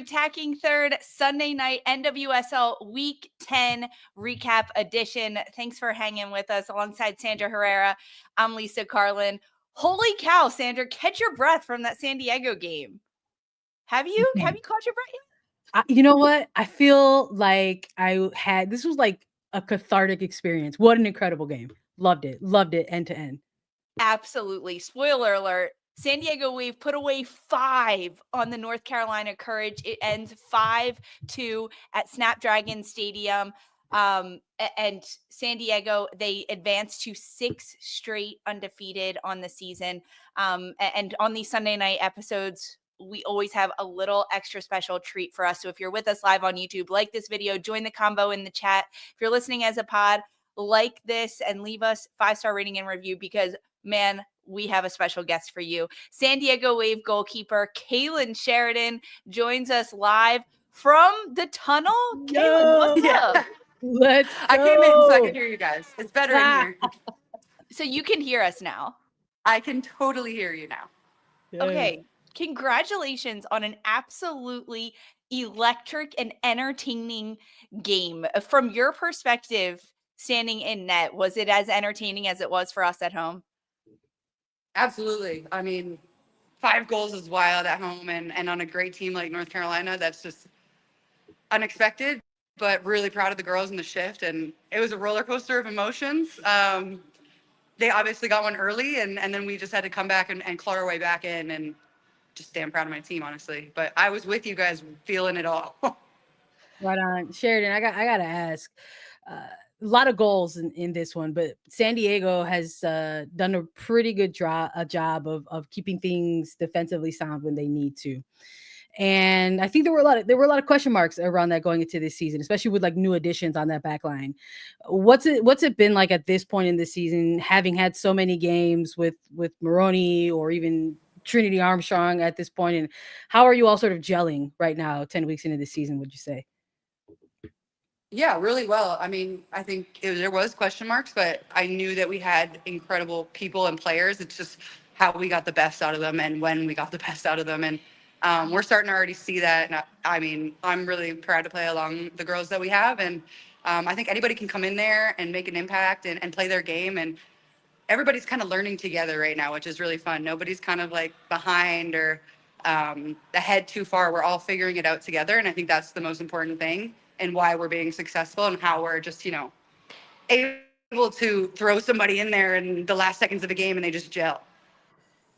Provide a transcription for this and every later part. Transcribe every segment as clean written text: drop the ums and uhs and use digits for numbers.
Attacking Third Sunday night NWSL Week 10 recap edition. Thanks for hanging with us alongside Sandra Herrera. I'm Lisa Carlin. Holy cow, Sandra, catch your breath from that San Diego game. Have you caught your breath yet? You know what? I feel like this was like a cathartic experience. What an incredible game. Loved it end to end. Absolutely. Spoiler alert. San Diego Wave put away 5 on the North Carolina Courage. It ends 5-2 at Snapdragon Stadium. And San Diego, they advanced to 6 straight undefeated on the season. And on these Sunday night episodes, we always have a little extra special treat for us. So if you're with us live on YouTube, like this video, join the combo in the chat. If you're listening as a pod, like this and leave us 5-star rating and review, because man, we have a special guest for you. San Diego Wave goalkeeper Kailen Sheridan joins us live from the tunnel. Kailen, what's up? Let's go. I came in so I could hear you guys. It's better in here. So you can hear us now. I can totally hear you now. Yeah. Okay. Congratulations on an absolutely electric and entertaining game. From your perspective, standing in net, was it as entertaining as it was for us at home? Absolutely. I mean, 5 goals is wild at home, and on a great team like North Carolina, that's just unexpected, but really proud of the girls in the shift. And it was a roller coaster of emotions. They obviously got one early, and then we just had to come back and claw our way back in, and just damn proud of my team, honestly. But I was with you guys feeling it all. Right on. Sheridan, I got to ask, a lot of goals in this one, but San Diego has done a pretty good job of keeping things defensively sound when they need to. And I think there were a lot of question marks around that going into this season, especially with like new additions on that back line. What's it been like at this point in the season, having had so many games with Maroney or even Trinity Armstrong at this point? And how are you all sort of gelling right now, 10 weeks into the season, would you say? Yeah, really well. I mean, I think there was question marks, but I knew that we had incredible people and players. It's just how we got the best out of them and when we got the best out of them. And we're starting to already see that. And I mean, I'm really proud to play along the girls that we have. And I think anybody can come in there and make an impact and play their game. And everybody's kind of learning together right now, which is really fun. Nobody's kind of like behind or ahead too far. We're all figuring it out together. And I think that's the most important thing, and why we're being successful, and how we're just, able to throw somebody in there in the last seconds of a game and they just gel.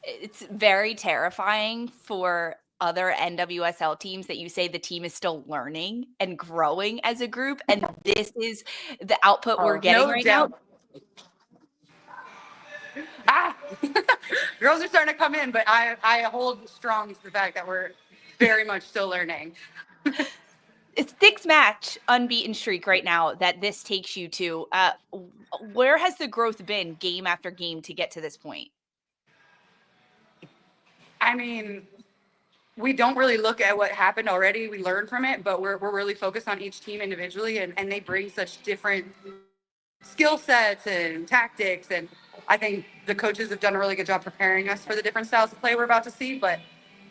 It's very terrifying for other NWSL teams that you say the team is still learning and growing as a group, and this is the output we're getting right now. Girls are starting to come in, but I hold strong to the fact that we're very much still learning. It's 6-match unbeaten streak right now that this takes you to. Where has the growth been game after game to get to this point? I mean, we don't really look at what happened already. We learn from it, but we're really focused on each team individually, and they bring such different skill sets and tactics. And I think the coaches have done a really good job preparing us for the different styles of play we're about to see. But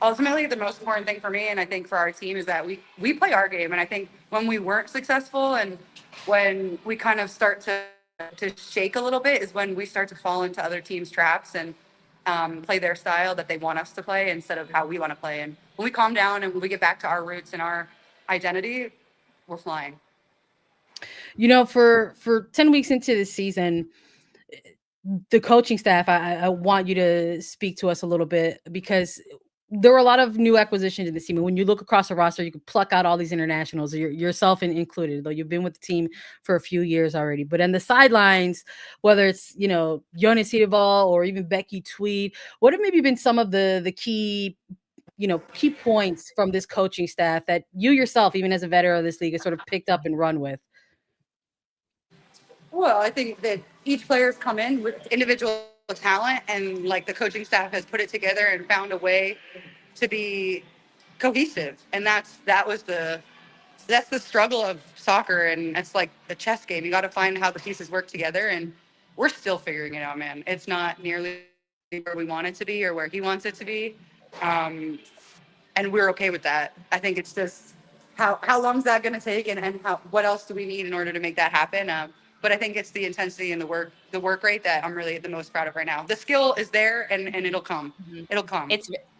ultimately, the most important thing for me, and I think for our team, is that we play our game. And I think when we weren't successful and when we kind of start to shake a little bit is when we start to fall into other teams' traps and play their style that they want us to play instead of how we want to play. And when we calm down and when we get back to our roots and our identity, we're flying. For 10 weeks into the season, the coaching staff, I want you to speak to us a little bit, because there were a lot of new acquisitions in the team. And when you look across the roster, you can pluck out all these internationals, yourself included, though you've been with the team for a few years already. But on the sidelines, whether it's, Jonas Eidevall or even Becky Tweed, what have maybe been some of the key points from this coaching staff that you yourself, even as a veteran of this league, has sort of picked up and run with? Well, I think that each player's come in with individual talent, and like the coaching staff has put it together and found a way to be cohesive. And that's the struggle of soccer, and it's like a chess game. You got to find how the pieces work together, and we're still figuring it out, man. It's not nearly where we want it to be or where he wants it to be. and we're okay with that. I think it's just how long is that going to take, and what else do we need in order to make that happen? But I think it's the intensity and the work rate that I'm really the most proud of right now. The skill is there, and it'll come. Mhm. It'll come.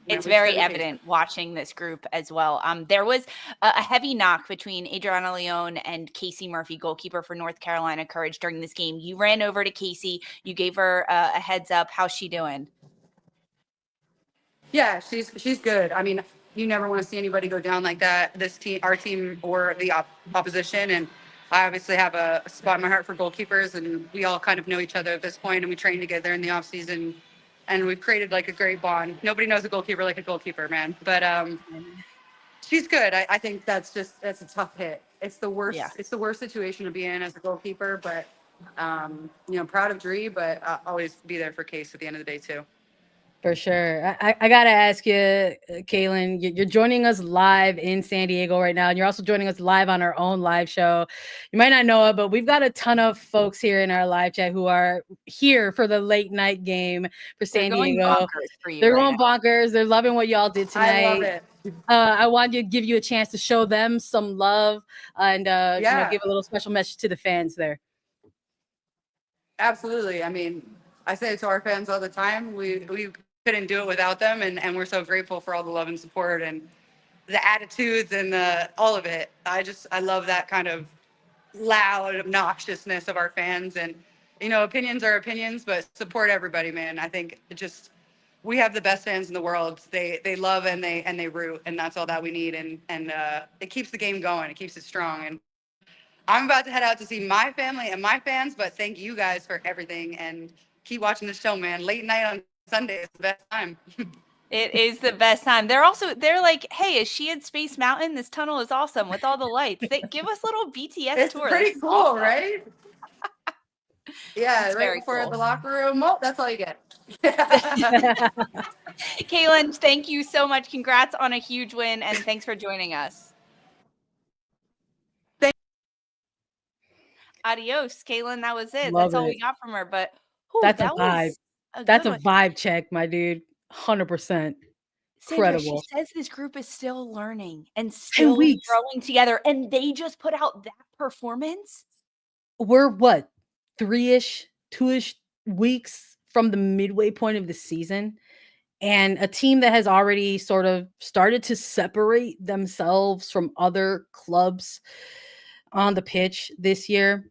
It's very evident watching this group as well. There was a heavy knock between Adriana Leon and Casey Murphy, goalkeeper for North Carolina Courage, during this game. You ran over to Casey. You gave her a heads up. How's she doing? Yeah, she's good. I mean, you never want to see anybody go down like that. This team, our team, or the opposition. And I obviously have a spot in my heart for goalkeepers, and we all kind of know each other at this point, and we train together in the off season, and we've created like a great bond. Nobody knows a goalkeeper like a goalkeeper, man. But she's good. I think that's a tough hit. It's the worst. Yeah. It's the worst situation to be in as a goalkeeper. But proud of Dree, but I'll always be there for Case at the end of the day too. For sure. I got to ask you, Kailen, you're joining us live in San Diego right now. And you're also joining us live on our own live show. You might not know it, but we've got a ton of folks here in our live chat who are here for the late night game for San Diego. They're going bonkers. They're loving what y'all did tonight. I love it. I want to give you a chance to show them some love and give a little special message to the fans there. Absolutely. I mean, I say it to our fans all the time. We couldn't do it without them, and we're so grateful for all the love and support and the attitudes and all of it. I love that kind of loud obnoxiousness of our fans, and opinions are opinions, but support everybody, man. I think we have the best fans in the world. They love and they root, and that's all that we need, and it keeps the game going. It keeps it strong. And I'm about to head out to see my family and my fans, but thank you guys for everything, and keep watching the show, man. Late night on Sunday is the best time. It is the best time. They're like, hey, is she in Space Mountain? This tunnel is awesome with all the lights. They give us little BTS it's tour. Pretty cool, awesome. Right? Yeah, it's right before cool. The locker room. Well, that's all you get. Kailen, thank you so much. Congrats on a huge win, and thanks for joining us. Adios, Kailen. That was it. That's all we got from her. But that's a vibe. That's a vibe check, my dude. 100%. Incredible. Sandra, she says this group is still learning and still growing together, and they just put out that performance. We're what, 3-ish, 2-ish weeks from the midway point of the season, and a team that has already sort of started to separate themselves from other clubs on the pitch this year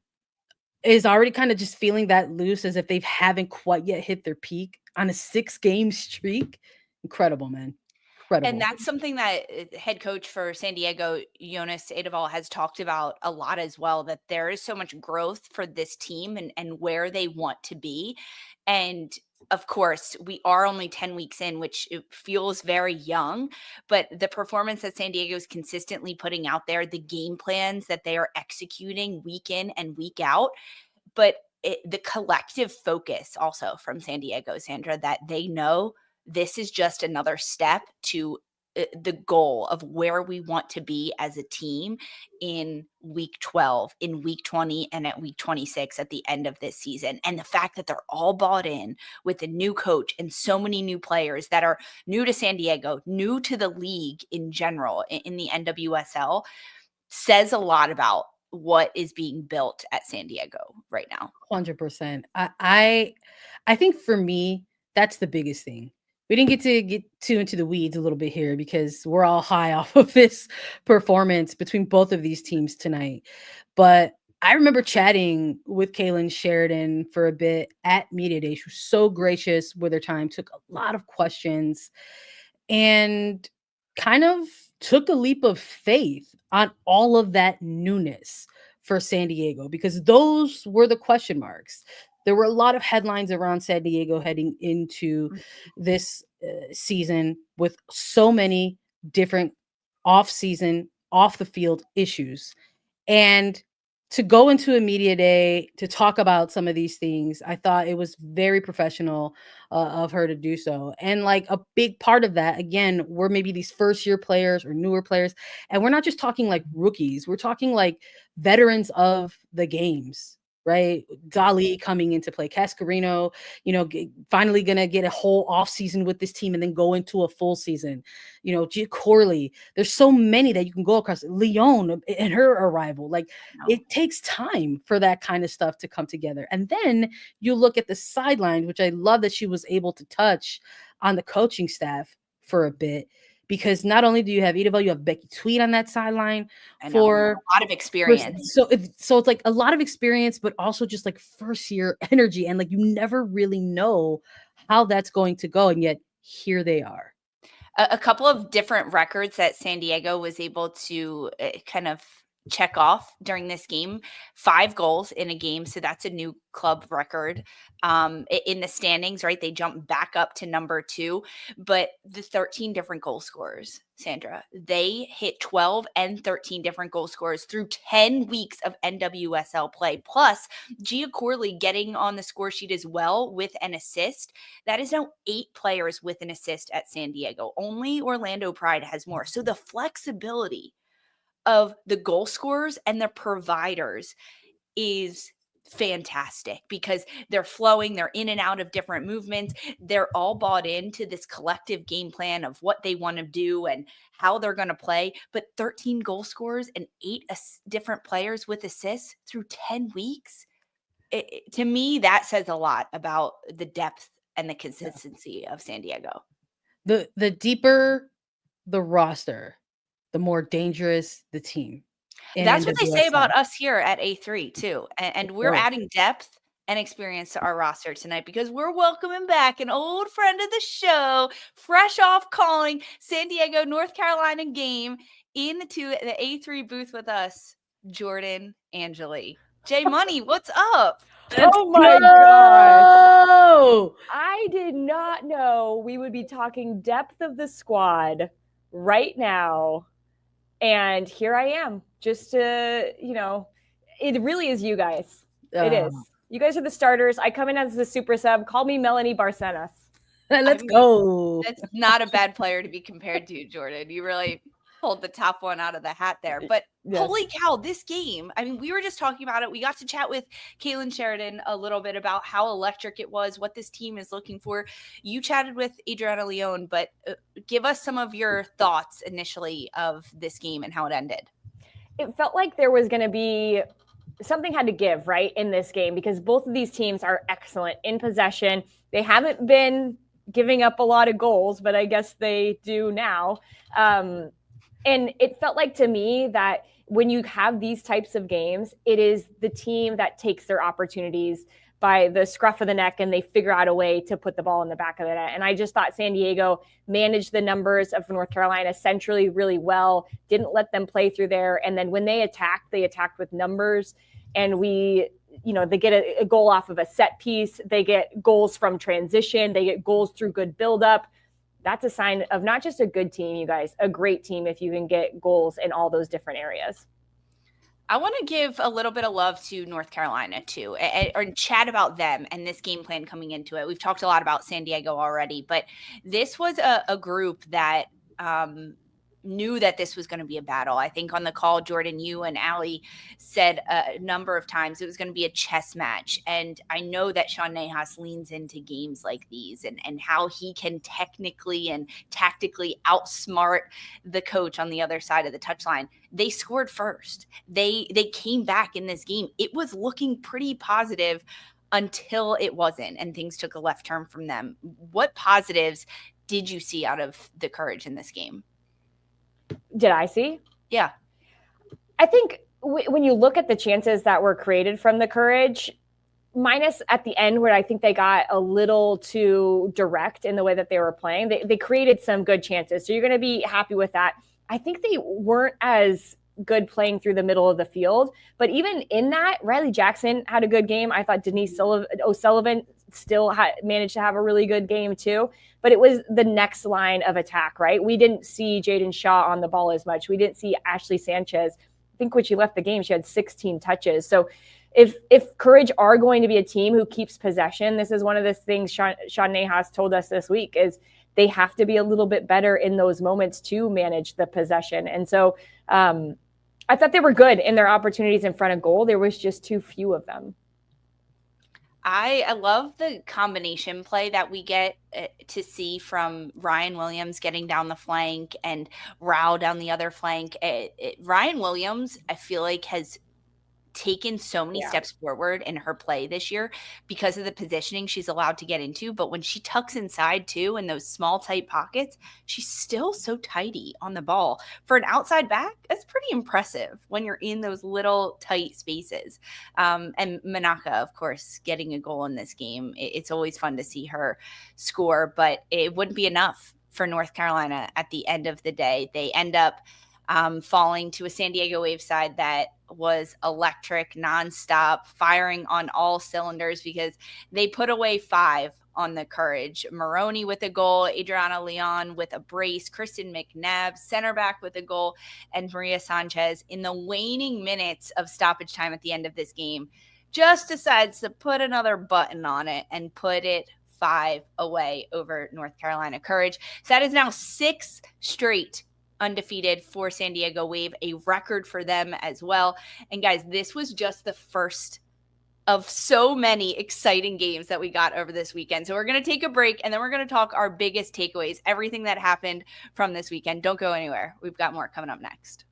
is already kind of just feeling that loose, as if they haven't quite yet hit their peak on a 6-game streak. Incredible, man. Incredible. And that's something that head coach for San Diego, Jonas Eidevall, has talked about a lot as well, that there is so much growth for this team and where they want to be. And of course, we are only 10 weeks in, which it feels very young, but the performance that San Diego is consistently putting out there, the game plans that they are executing week in and week out, but the collective focus also from San Diego, Sandra, that they know this is just another step to the goal of where we want to be as a team in week 12, in week 20, and at week 26 at the end of this season. And the fact that they're all bought in with a new coach and so many new players that are new to San Diego, new to the league in general, in the NWSL, says a lot about what is being built at San Diego right now. 100%. I think for me, that's the biggest thing. We didn't get too into the weeds a little bit here because we're all high off of this performance between both of these teams tonight. But I remember chatting with Kailen Sheridan for a bit at Media Day. She was so gracious with her time, took a lot of questions, and kind of took a leap of faith on all of that newness for San Diego, because those were the question marks. There were a lot of headlines around San Diego heading into this season with so many different off-season, off-the-field issues. And to go into a media day to talk about some of these things, I thought it was very professional of her to do so. And like a big part of that, again, we're maybe these first-year players or newer players. And we're not just talking like rookies. We're talking like veterans of the games. right? Dali coming into play, Cascarino, finally going to get a whole off season with this team and then go into a full season. Gia Corley, there's so many that you can go across. Leon and her arrival, like it takes time for that kind of stuff to come together. And then you look at the sideline, which I love that she was able to touch on the coaching staff for a bit. Because not only do you have Eidevall, you have Becky Tweed on that sideline for a lot of experience. So it's like a lot of experience, but also just like first year energy. And like you never really know how that's going to go. And yet here they are. A couple of different records that San Diego was able to kind of check off during this game. 5 goals in a game, so that's a new club record in the standings, right? They jumped back up to number 2, but the 13 different goal scorers, Sandra, they hit 12 and 13 different goal scorers through 10 weeks of NWSL play, plus Gia Corley getting on the score sheet as well with an assist. That is now 8 players with an assist at San Diego. Only Orlando Pride has more. So the flexibility of the goal scorers and the providers is fantastic because they're flowing, they're in and out of different movements. They're all bought into this collective game plan of what they want to do and how they're going to play. But 13 goal scorers and 8 different players with assists through 10 weeks, to me, that says a lot about the depth and the consistency of San Diego. The deeper the roster, the more dangerous the team. That's what they say about us here at A3 too. And we're adding depth and experience to our roster tonight because we're welcoming back an old friend of the show, fresh off calling San Diego, North Carolina game into the A3 booth with us, Jordan Angeli. J Money, what's up? Oh my gosh. I did not know we would be talking depth of the squad right now. And here I am, just to, it really is you guys. It is. You guys are the starters. I come in as the super sub. Call me Melanie Barcenas. Let's go. That's not a bad player to be compared to, Jordan. You really pulled the top one out of the hat there. But holy cow, this game, I mean, we were just talking about it. We got to chat with Kailen Sheridan a little bit about how electric it was, what this team is looking for. You chatted with Adriana Leon, but give us some of your thoughts initially of this game and how it ended. It felt like there was going to be something had to give, right, in this game because both of these teams are excellent in possession. They haven't been giving up a lot of goals, but I guess they do now. And it felt like to me that when you have these types of games, it is the team that takes their opportunities by the scruff of the neck and they figure out a way to put the ball in the back of the net. And I just thought San Diego managed the numbers of North Carolina centrally really well, didn't let them play through there. And then when they attacked with numbers. And they get a goal off of a set piece. They get goals from transition. They get goals through good buildup. That's a sign of not just a good team, you guys, a great team if you can get goals in all those different areas. I want to give a little bit of love to North Carolina too, and chat about them and this game plan coming into it. We've talked a lot about San Diego already, but this was a group that knew that this was going to be a battle. I think on the call, Jordan, you and Allie said a number of times it was going to be a chess match. And I know that Sean Nahas leans into games like these and how he can technically and tactically outsmart the coach on the other side of the touchline. They scored first. They came back in this game. It was looking pretty positive until it wasn't, and things took a left turn from them. What positives did you see out of the Courage in this game? Did I see? Yeah. I think when you look at the chances that were created from the Courage, minus at the end where I think they got a little too direct in the way that they were playing, they created some good chances. So you're going to be happy with that. I think they weren't as good playing through the middle of the field. But even in that, Reily Jackson had a good game. I thought Denise O'Sullivan still managed to have a really good game too. But it was the next line of attack, right? We didn't see Jaden Shaw on the ball as much. We didn't see Ashley Sanchez. I think when she left the game, she had 16 touches. So if Courage are going to be a team who keeps possession, this is one of the things Sean Nahas told us this week is they have to be a little bit better in those moments to manage the possession. And so I thought they were good in their opportunities in front of goal. There was just too few of them. I love the combination play that we get to see from Ryan Williams getting down the flank and Rao down the other flank. Ryan Williams, I feel like, has taken so many steps forward in her play this year because of the positioning she's allowed to get into. But when she tucks inside too, in those small, tight pockets, she's still so tidy on the ball. For an outside back, that's pretty impressive when you're in those little tight spaces. And Manaka, of course, getting a goal in this game. It's always fun to see her score, but it wouldn't be enough for North Carolina at the end of the day. They end up falling to a San Diego Wave side that was electric, nonstop, firing on all cylinders because they put away 5 on the Courage. Maroney with a goal, Adriana Leon with a brace, Kristen McNabb, center back with a goal, and Maria Sanchez in the waning minutes of stoppage time at the end of this game just decides to put another button on it and put it 5 away over North Carolina Courage. So that is now 6 straight undefeated for San Diego Wave, a record for them as well. And guys, this was just the first of so many exciting games that we got over this weekend. So we're going to take a break and then we're going to talk our biggest takeaways, everything that happened from this weekend. Don't go anywhere. We've got more coming up next.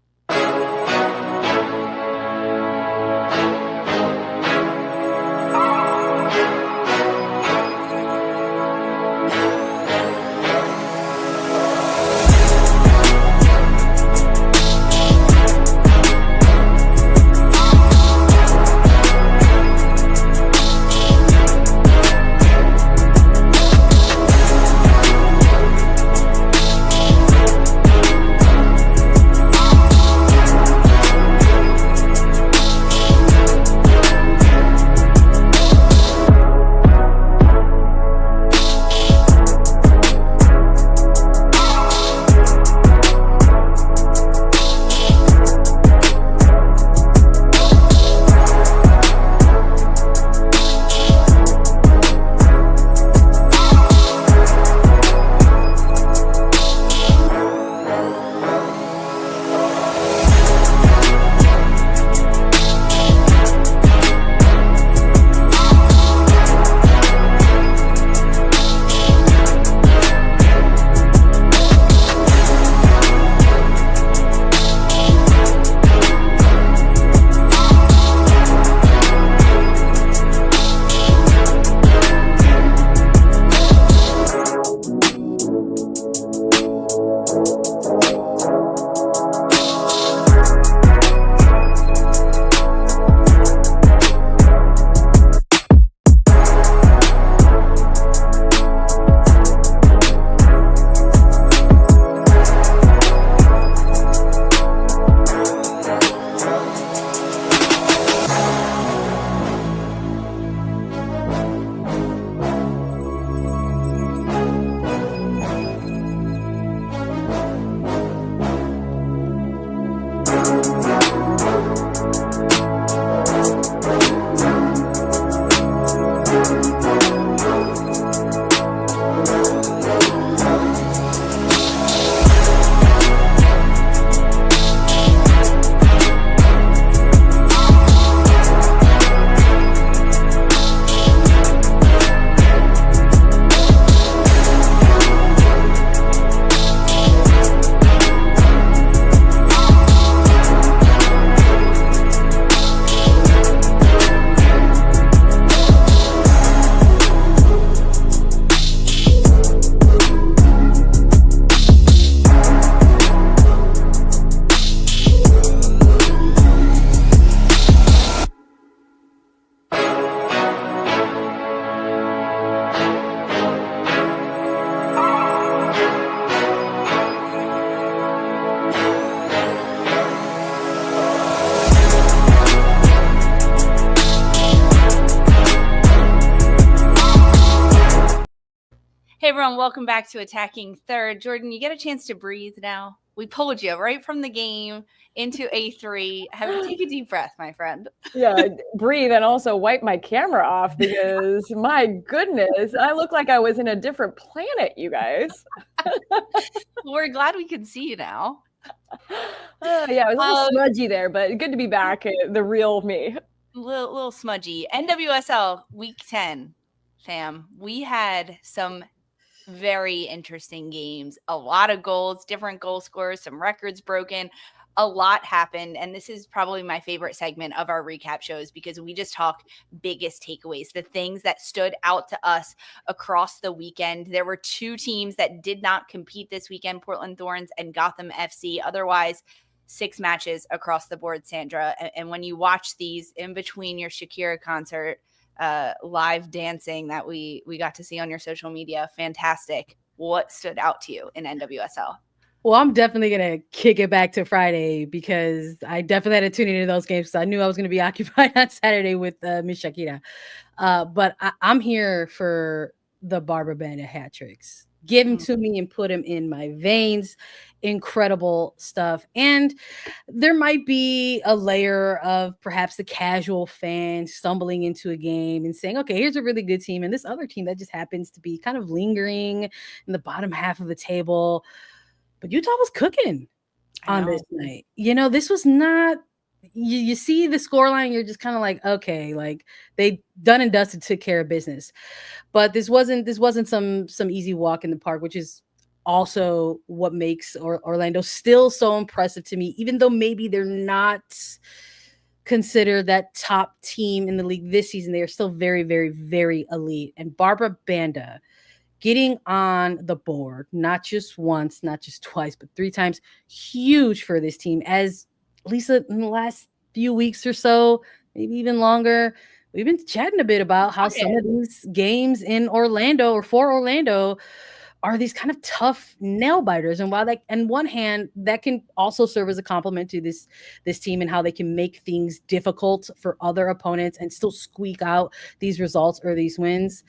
Hey everyone, welcome back to Attacking Third. Jordan, you get a chance to breathe now. We pulled you right from the game into A3. Take a deep breath, my friend. Yeah, breathe and also wipe my camera off because my goodness, I look like I was in a different planet, you guys. We're glad we can see you now. Yeah, it was a little smudgy there, but good to be back, the real me. little smudgy. NWSL week 10, fam. We had some very interesting games. A lot of goals, different goal scorers, some records broken. A lot happened. And this is probably my favorite segment of our recap shows because we just talk biggest takeaways, the things that stood out to us across the weekend. There were two teams that did not compete this weekend, Portland Thorns and Gotham FC. Otherwise, 6 matches across the board, Sandra. And when you watch these in between your Shakira concert, live dancing that we got to see on your social media, fantastic. What stood out to you in NWSL? Well, I'm definitely going to kick it back to Friday because I definitely had to tune into those games. So I knew I was going to be occupied on Saturday with Miss Shakira. But I'm here for the Barbra Banda hat tricks. Give them to me and put them in my veins. Incredible stuff. And there might be a layer of perhaps the casual fan stumbling into a game and saying, okay, here's a really good team. And this other team that just happens to be kind of lingering in the bottom half of the table. But Utah was cooking on this night. You know, this was not, you see the scoreline, you're just kind of like, okay, like they done and dusted, took care of business. But this wasn't some easy walk in the park, which is also what makes Orlando still so impressive to me, even though maybe they're not considered that top team in the league this season. They are still very, very, very elite. And Barbra Banda getting on the board, not just once, not just twice, but 3 times, huge for this team. As Lisa, in the last few weeks or so, maybe even longer, we've been chatting a bit about how some of these games in Orlando or for Orlando are these kind of tough nail biters. And while that, on one hand, that can also serve as a compliment to this team and how they can make things difficult for other opponents and still squeak out these results or these wins.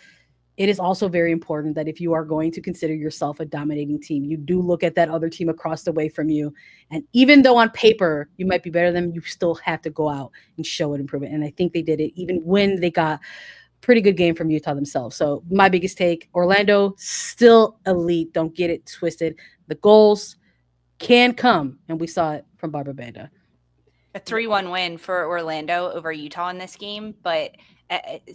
It is also very important that if you are going to consider yourself a dominating team, you do look at that other team across the way from you. And even though on paper you might be better than them, you still have to go out and show it, improve it. And I think they did it even when they got a pretty good game from Utah themselves. So my biggest take, Orlando still elite. Don't get it twisted. The goals can come, and we saw it from Barbra Banda. A 3-1 win for Orlando over Utah in this game, but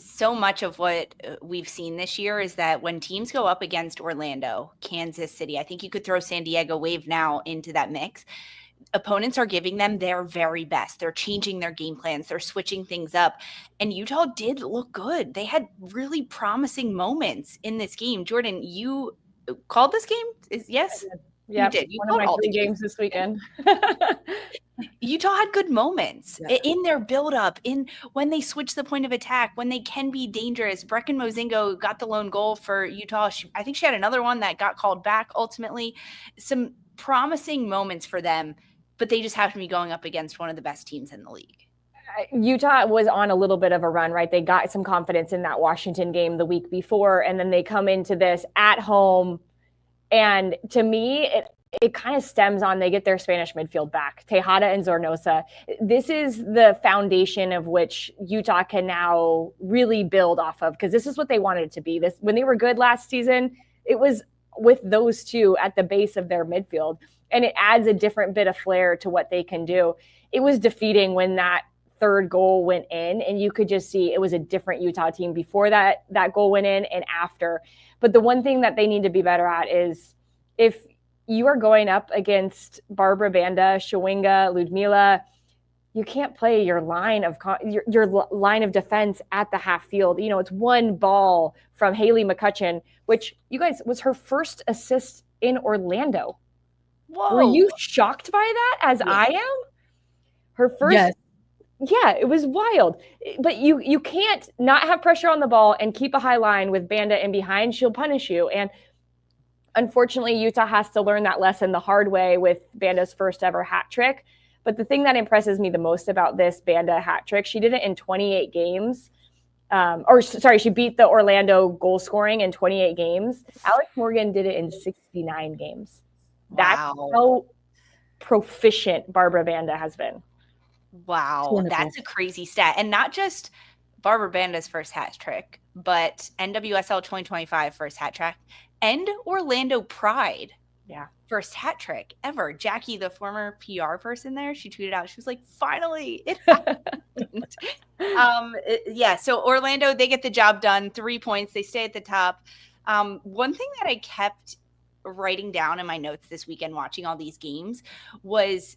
so much of what we've seen this year is that when teams go up against Orlando, Kansas City, I think you could throw San Diego Wave now into that mix. Opponents are giving them their very best. They're changing their game plans. They're switching things up. And Utah did look good. They had really promising moments in this game. Jordan, you called this game? Yes? Yeah, you did. You one of my 3 games this weekend. Utah had good moments in their buildup, in when they switch the point of attack, when they can be dangerous. Brecken Mozingo got the lone goal for Utah. I think she had another one that got called back ultimately. Some promising moments for them, but they just have to be going up against one of the best teams in the league. Utah was on a little bit of a run, right? They got some confidence in that Washington game the week before, and then they come into this at home. And to me, it kind of stems on they get their Spanish midfield back, Tejada and Zornosa. This is the foundation of which Utah can now really build off of, because this is what they wanted it to be. This, when they were good last season, it was with those two at the base of their midfield, and it adds a different bit of flair to what they can do. It was defeating when that 3rd goal went in, and you could just see it was a different Utah team before that goal went in and after. But the one thing that they need to be better at is, if you are going up against Barbra Banda, Shawinga, Ludmila, you can't play your line of your line of defense at the half field. You know, it's one ball from Haley McCutcheon, which, you guys, was her first assist in Orlando. Whoa. Were you shocked by that, as I am? Her first. Yes. Yeah, it was wild. But you can't not have pressure on the ball and keep a high line with Banda in behind. She'll punish you. And unfortunately, Utah has to learn that lesson the hard way with Banda's first ever hat trick. But the thing that impresses me the most about this Banda hat trick, she did it in 28 games. She beat the Orlando goal scoring in 28 games. Alex Morgan did it in 69 games. Wow. That's how proficient Barbra Banda has been. Wow, that's a crazy stat. And not just Barbra Banda's first hat trick, but NWSL 2025 first hat trick and Orlando Pride. Yeah. First hat trick ever. Jackie, the former PR person there, she tweeted out, she was like, finally, it happened. Yeah, so Orlando, they get the job done. 3 points. They stay at the top. One thing that I kept writing down in my notes this weekend watching all these games was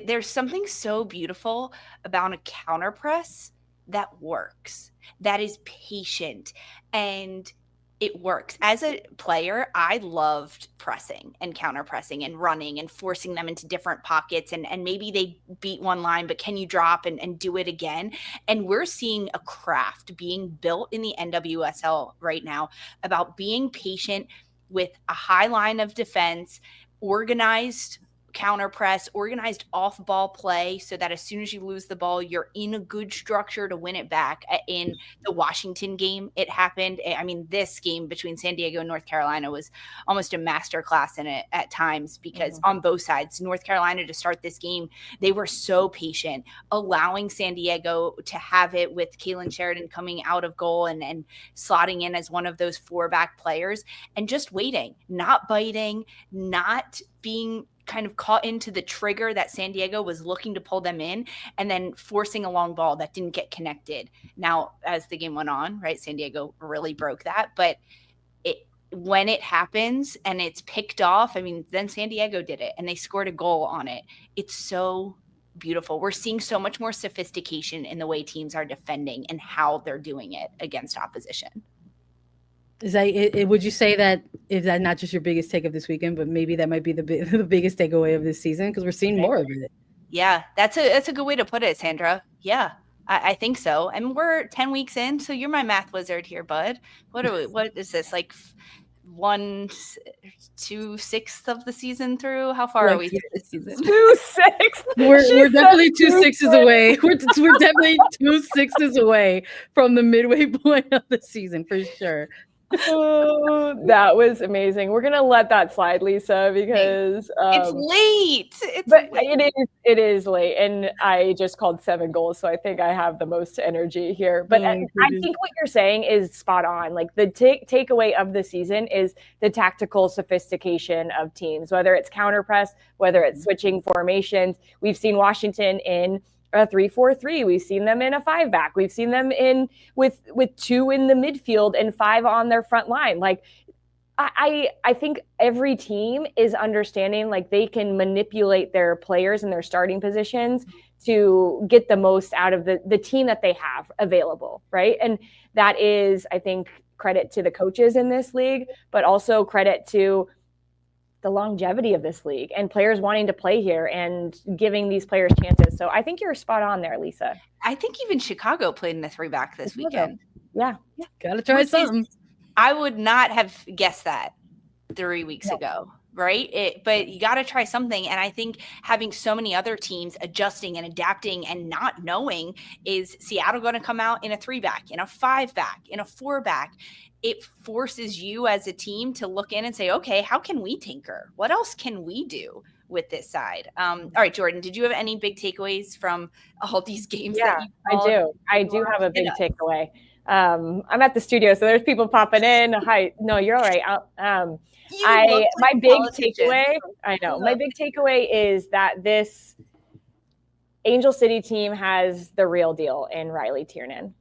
there's something so beautiful about a counter press that works, that is patient, and it works. As a player, I loved pressing and counter pressing and running and forcing them into different pockets. And maybe they beat one line, but can you drop and do it again? And we're seeing a craft being built in the NWSL right now about being patient with a high line of defense, organized counter press, organized off ball play, so that as soon as you lose the ball, you're in a good structure to win it back. In the Washington game, it happened. I mean, this game between San Diego and North Carolina was almost a masterclass in it at times, because on both sides, North Carolina to start this game, they were so patient, allowing San Diego to have it with Kailen Sheridan coming out of goal and slotting in as one of those 4-back players and just waiting, not biting, not being kind of caught into the trigger that San Diego was looking to pull them in, and then forcing a long ball that didn't get connected. Now, as the game went on, right, San Diego really broke that. But when it happens and it's picked off, I mean, then San Diego did it and they scored a goal on it. It's so beautiful. We're seeing so much more sophistication in the way teams are defending and how they're doing it against opposition. Is that would you say that is that not just your biggest take of this weekend, but maybe that might be the biggest takeaway of this season, because we're seeing more of it? Yeah, that's a good way to put it, Sandra. Yeah, I think so. And we're 10 weeks in, so you're my math wizard here, bud. What is this, like 2/6 of the season through? How far are we through the season? 2/6. We're definitely 2/6 away. We're definitely 2/6 away from the midway point of the season for sure. Oh, that was amazing. We're gonna let that slide, Lisa, because it's late. It is late, and I just called 7 goals, so I think I have the most energy here. But I think what you're saying is spot on. Like, the takeaway of the season is the tactical sophistication of teams, whether it's counter press, whether it's switching formations. We've seen Washington in a 3-4-3. We've seen them in a 5-back. We've seen them in with 2 in the midfield and 5 on their front line. Like, I think every team is understanding, like, they can manipulate their players and their starting positions to get the most out of the team that they have available, right? And that is, I think, credit to the coaches in this league, but also credit to the longevity of this league and players wanting to play here and giving these players chances. So I think you're spot on there, Lisa. I think even Chicago played in a 3-back this weekend. Yeah. Gotta try something. I would not have guessed that 3 weeks ago, right? But you got to try something. And I think having so many other teams adjusting and adapting and not knowing, is Seattle going to come out in a 3-back, in a 5-back, in a 4-back? It forces you as a team to look in and say, okay, how can we tinker? What else can we do with this side? All right, Jordan, did you have any big takeaways from all these games? Yeah, I do have a big takeaway. I'm at the studio, so there's people popping in. Hi, no, you're all right. My big takeaway is that this Angel City team has the real deal in Reily Tiernan.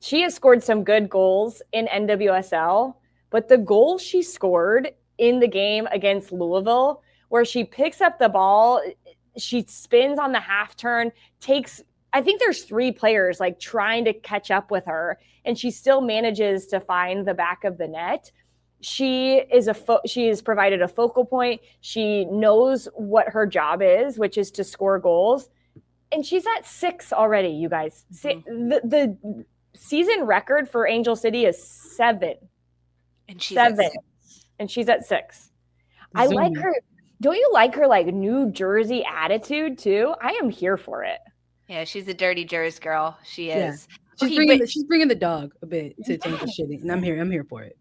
She has scored some good goals in NWSL, but the goal she scored in the game against Louisville, where she picks up the ball, she spins on the half turn, I think there's 3 players like trying to catch up with her, and she still manages to find the back of the net. She has provided a focal point. She knows what her job is, which is to score goals. And she's at 6 already, you guys. The season record for Angel City is 7. And she's 7. at 6. And she's at 6. I like her. Don't you like her, like, New Jersey attitude too? I am here for it. Yeah, she's a dirty Jersey girl. She is. Yeah. She's bringing the dog a bit to change the shitty, and I'm here for it.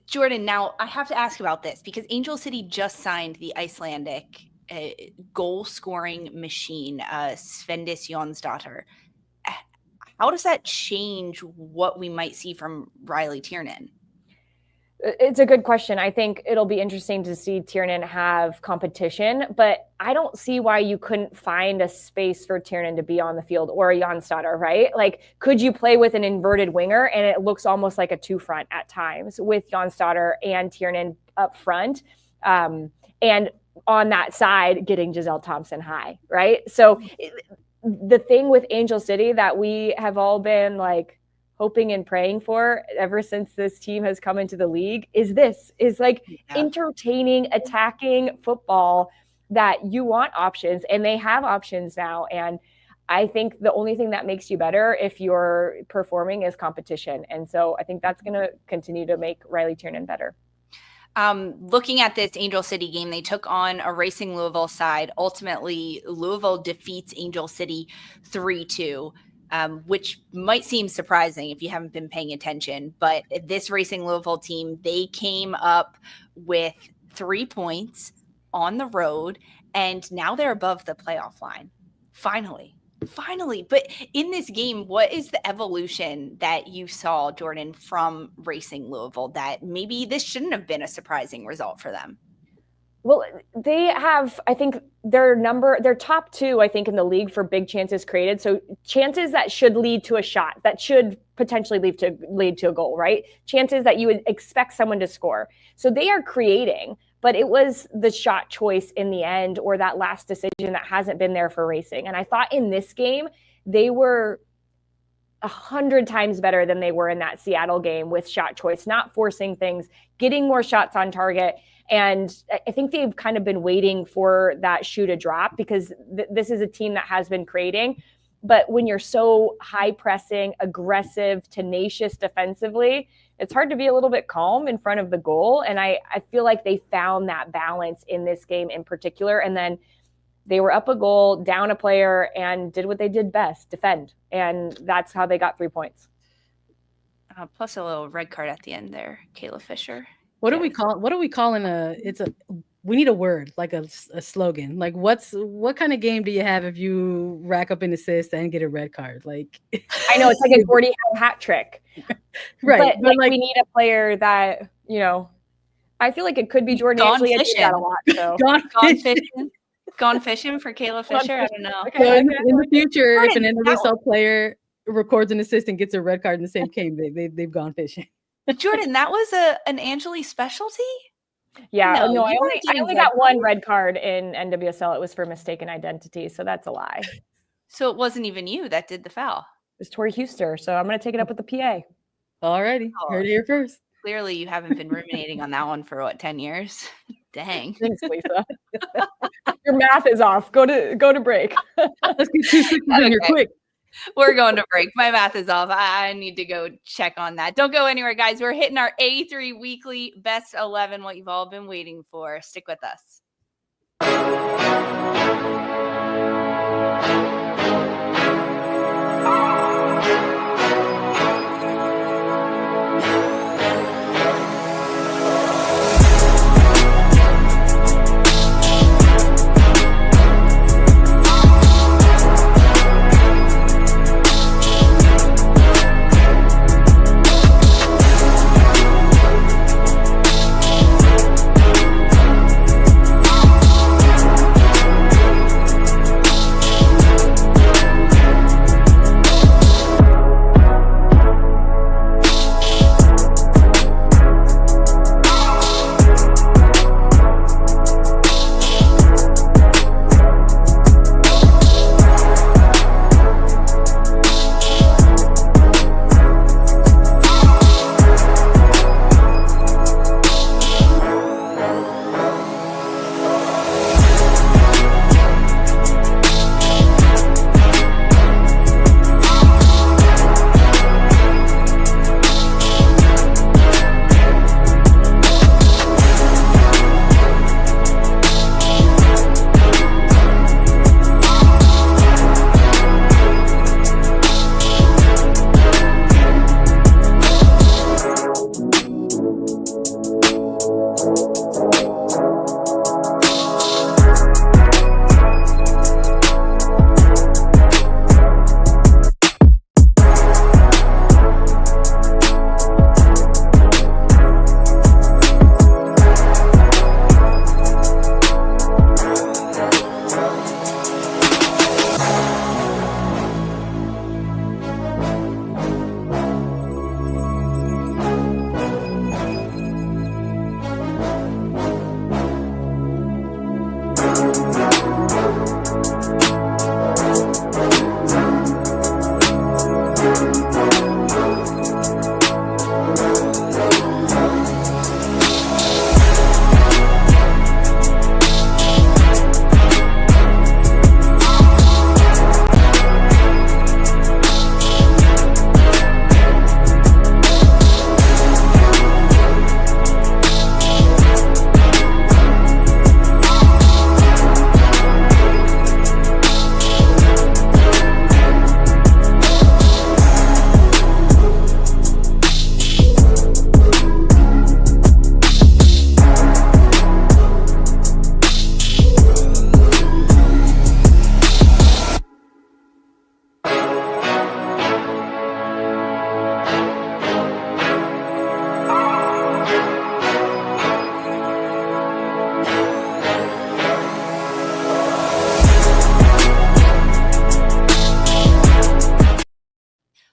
Jordan, now I have to ask about this, because Angel City just signed the Icelandic goal-scoring machine, Svendis Jonsdottir. How does that change what we might see from Reily Tiernan? It's a good question. I think it'll be interesting to see Tiernan have competition, but I don't see why you couldn't find a space for Tiernan to be on the field, or a Jonstadter, right? Like, could you play with an inverted winger and it looks almost like a two front at times with Jonstadter and Tiernan up front, and on that side getting Giselle Thompson high, right? So the thing with Angel City that we have all been like hoping and praying for ever since this team has come into the league is entertaining, attacking football, that you want options, and they have options now. And I think the only thing that makes you better if you're performing is competition. And so I think that's going to continue to make Reily Tiernan better. Looking at this Angel City game, they took on a Racing Louisville side. Ultimately, Louisville defeats Angel City 3-2. Which might seem surprising if you haven't been paying attention. But this Racing Louisville team, they came up with 3 points on the road, and now they're above the playoff line. Finally. But in this game, what is the evolution that you saw, Jordan, from Racing Louisville, that maybe this shouldn't have been a surprising result for them? Well, they have, I think they're top 2, I think, in the league for big chances created. So chances that should lead to a shot, that should potentially lead to a goal, right? Chances that you would expect someone to score. So they are creating, but it was the shot choice in the end, or that last decision, that hasn't been there for Racing. And I thought in this game, they were 100 times better than they were in that Seattle game with shot choice, not forcing things, getting more shots on target. And I think they've kind of been waiting for that shoe to drop, because this is a team that has been creating. But when you're so high pressing, aggressive, tenacious defensively, it's hard to be a little bit calm in front of the goal. And I feel like they found that balance in this game in particular. And then they were up a goal, down a player, and did what they did best, defend. And that's how they got 3 points. Plus a little red card at the end there, Kayla Fisher. What are we calling we need a word, like a slogan. Like what kind of game do you have if you rack up an assist and get a red card? Like, I know it's like a Gordy hat trick. Right. But like we need a player that, I feel like it could be Jordan Angeli. I do that a lot. So. Gone fishing for Kayla Fisher. I don't know. Okay. So in the future, if an NWSL player records an assist and gets a red card in the same game, they've gone fishing. Jordan, that was an Angeli specialty? Yeah, no, I only got one red card in NWSL. It was for mistaken identity, so that's a lie. So it wasn't even you that did the foul. It was Tori Huster, so I'm going to take it up with the PA. Alrighty, heard it here first. Clearly, you haven't been ruminating on that one for 10 years? Dang. Thanks, Lisa. Your math is off. Go to break. Let's get 2 sixes in here quick. We're going to break. My math is off. I need to go check on that. Don't go anywhere, guys. We're hitting our A3 weekly best 11, what you've all been waiting for. Stick with us.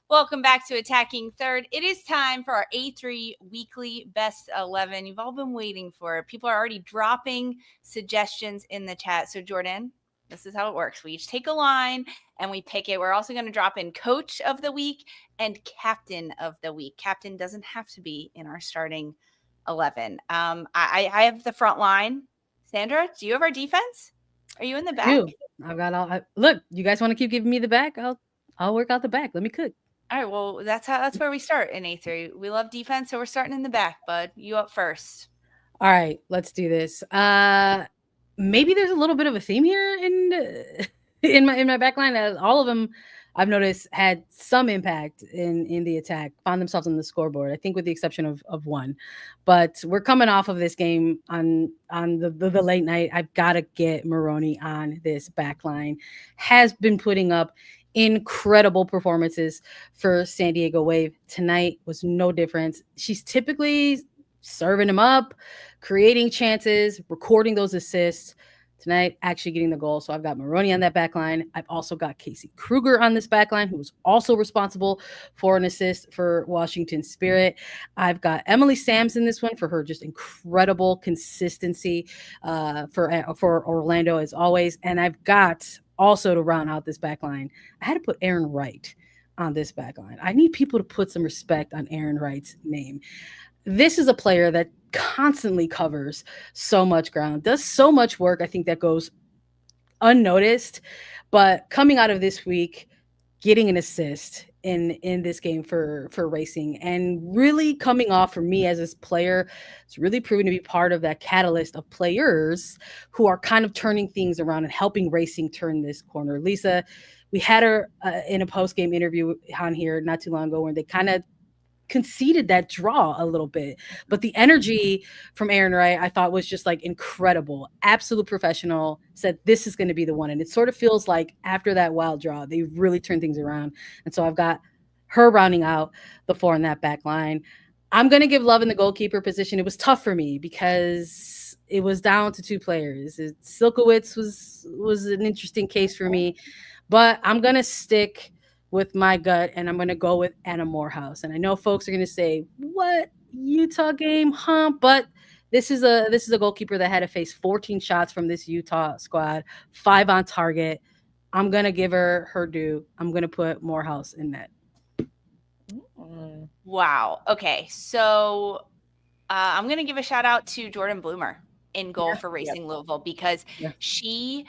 Welcome back to Attacking Third. It is time for our A3 weekly best 11. You've all been waiting for it. People are already dropping suggestions in the chat. So Jordan, this is how it works. We each take a line and we pick it. We're also going to drop in coach of the week and captain of the week. Captain doesn't have to be in our starting 11. I have the front line. Sandra, do you have our defense? Are you in the back? I've got all. Look, you guys want to keep giving me the back? I'll work out the back. Let me cook. All right, well, that's where we start in A3. We love defense, so we're starting in the back, bud. You up first. All right, let's do this. Maybe there's a little bit of a theme here in my back line. All of them I've noticed had some impact in the attack, found themselves on the scoreboard, I think with the exception of one. But we're coming off of this game on the late night. I've got to get Maroney on this back line. Has been putting up incredible performances for San Diego Wave. Tonight was no difference. She's typically serving him up, creating chances, recording those assists. Tonight, actually getting the goal. So I've got Maroney on that back line. I've also got Casey Kruger on this back line, who was also responsible for an assist for Washington Spirit. I've got Emily Sams in this one for her just incredible consistency for Orlando as always. And I've got also to round out this back line, I had to put Aaron Wright on this back line. I need people to put some respect on Aaron Wright's name. This is a player that constantly covers so much ground, does so much work. I think that goes unnoticed, but coming out of this week, getting an assist in this game for Racing and really coming off for me as this player, it's really proven to be part of that catalyst of players who are kind of turning things around and helping Racing turn this corner. Lisa, we had her in a post-game interview on here not too long ago where they kind of conceded that draw a little bit, but the energy from Aaron Wright I thought was just like incredible. Absolute professional, said this is going to be the one, and it sort of feels like after that wild draw they really turned things around. And so I've got her rounding out the four in that back line. I'm going to give love in the goalkeeper position. It was tough for me because it was down to two players. Silkowitz was an interesting case for me, but I'm going to stick with my gut, and I'm going to go with Anna Morehouse. And I know folks are going to say, what, Utah game, huh? But this is a goalkeeper that had to face 14 shots from this Utah squad, 5 on target. I'm going to give her due. I'm going to put Morehouse in net. Wow. Okay, so I'm going to give a shout out to Jordan Bloomer in goal for Racing Louisville because she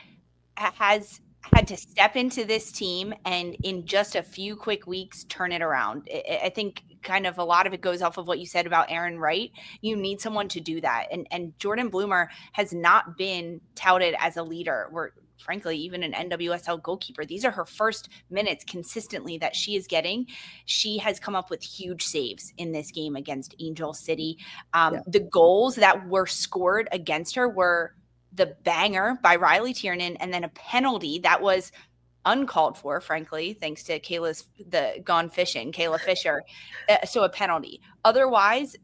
has had to step into this team and in just a few quick weeks turn it around. I think kind of a lot of it goes off of what you said about Aaron Wright. You need someone to do that. And Jordan Bloomer has not been touted as a leader. We're frankly, even an NWSL goalkeeper. These are her first minutes consistently that she is getting. She has come up with huge saves in this game against Angel City. The goals that were scored against her were the banger by Reily Tiernan and then a penalty that was uncalled for, frankly, thanks to Kayla Fisher. So a penalty. Otherwise,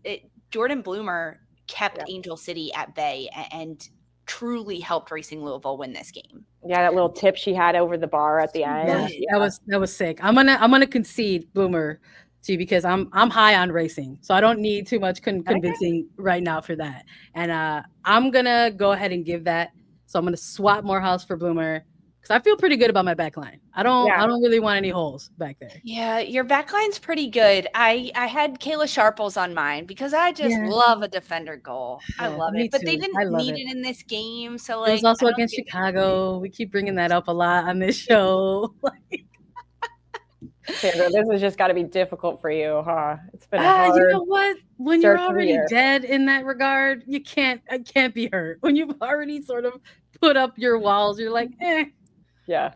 Jordan Bloomer kept Angel City at bay and truly helped Racing Louisville win this game. Yeah, that little tip she had over the bar at the end. That was sick. I'm gonna concede Bloomer to you because I'm high on Racing, so I don't need too much convincing right now for that. And I'm gonna go ahead and give that. So I'm gonna swap Morehouse for Bloomer because I feel pretty good about my back line. I don't really want any holes back there. Yeah, your back line's pretty good. I had Kayla Sharples on mine because I just love a defender goal. I love it. But they didn't need it in this game. So it was also against Chicago. We keep bringing that up a lot on this show. Sandra, this has just got to be difficult for you, huh? It's been hard. You know what? When you're already dead in that regard, I can't be hurt. When you've already sort of put up your walls, you're like, Yeah.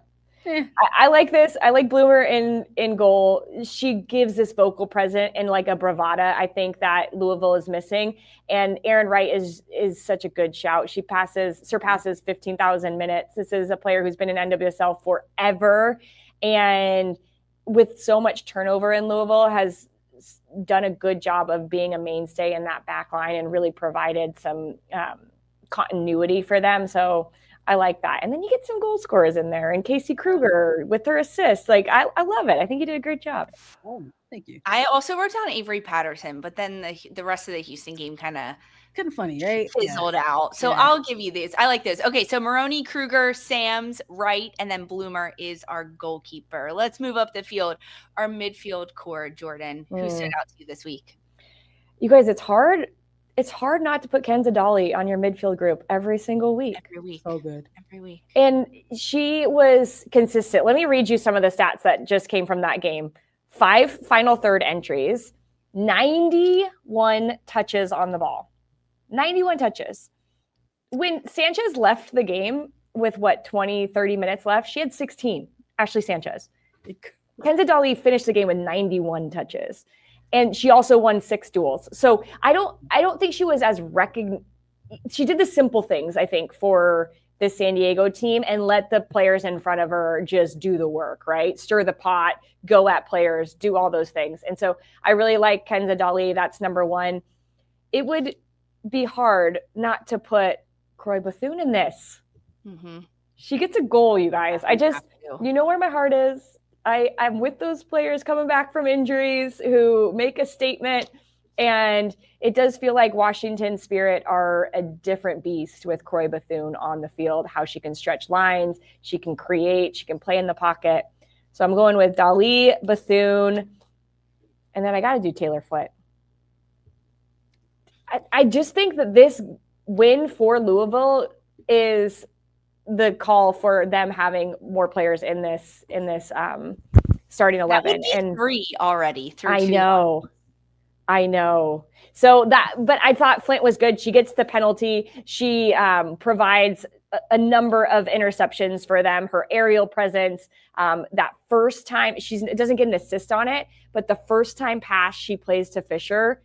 I like this. I like Bloomer in goal. She gives this vocal presence and like a bravada, I think, that Louisville is missing. And Aaron Wright is such a good shout. She surpasses 15,000 minutes. This is a player who's been in NWSL forever. And with so much turnover in Louisville, has done a good job of being a mainstay in that back line and really provided some continuity for them. So I like that. And then you get some goal scorers in there, and Casey Kruger with her assists. Like, I love it. I think you did a great job. Oh, thank you. I also wrote down Avery Patterson, but then the rest of the Houston game kind of funny, right? fizzled out. So I'll give you these. I like this. Okay, so Maroney, Kruger, Sams, Wright, and then Bloomer is our goalkeeper. Let's move up the field. Our midfield core, Jordan, who stood out to you this week? You guys, it's hard. It's hard not to put Kenza Dolly on your midfield group every single week. Every week. So good. Every week. And she was consistent. Let me read you some of the stats that just came from that game. 5 final third entries, 91 touches on the ball. 91 touches. When Sanchez left the game with 20, 30 minutes left, she had 16. Ashley Sanchez. Kenza Dolly finished the game with 91 touches. And she also won 6 duels. So I don't think she was as she did the simple things, I think, for the San Diego team and let the players in front of her just do the work, right? Stir the pot, go at players, do all those things. And so I really like Kenza Dolly. That's number one. It would be hard not to put Croy Bethune in this. Mm-hmm. She gets a goal, you guys. You know where my heart is. I'm with those players coming back from injuries who make a statement, and it does feel like Washington Spirit are a different beast with Croy Bethune on the field, how she can stretch lines, she can create, she can play in the pocket. So I'm going with Dali, Bethune, and then I got to do Taylor Foote. I just think that this win for Louisville is the call for them having more players in this starting 11. And 3 already. I know. So but I thought Flint was good. She gets the penalty. She provides a number of interceptions for them. Her aerial presence, that first time it doesn't get an assist on it, but the first time pass she plays to Fisher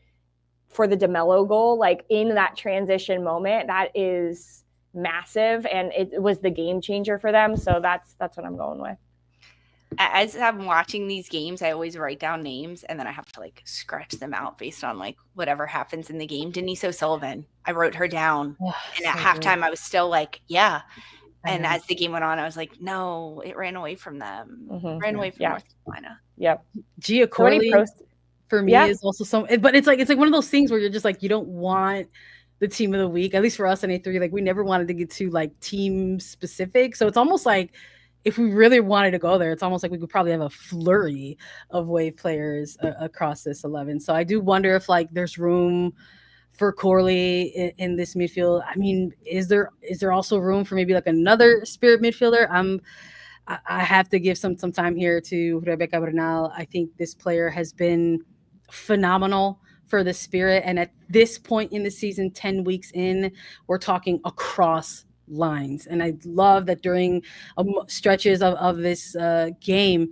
for the DeMello goal, like in that transition moment, that is massive, and it was the game changer for them. So that's what I'm going with. As I'm watching these games, I always write down names and then I have to like scratch them out based on like whatever happens in the game. Denise O'Sullivan, I wrote her down, and at halftime I was still like, yeah. And as the game went on, I was like, no, it ran away from them. Ran away from North Carolina. Yep. Gia Corley for me is also but it's like one of those things where you're just like, you don't want the team of the week, at least for us in A3, like we never wanted to get to like team specific. So it's almost like if we really wanted to go there, it's almost like we could probably have a flurry of Wave players across this 11. So I do wonder if like there's room for Corley in this midfield. I mean, is there also room for maybe like another Spirit midfielder? I have to give some time here to Rebecca Bernal. I think this player has been phenomenal for the Spirit. And at this point in the season, 10 weeks in, we're talking across lines. And I love that during stretches of this game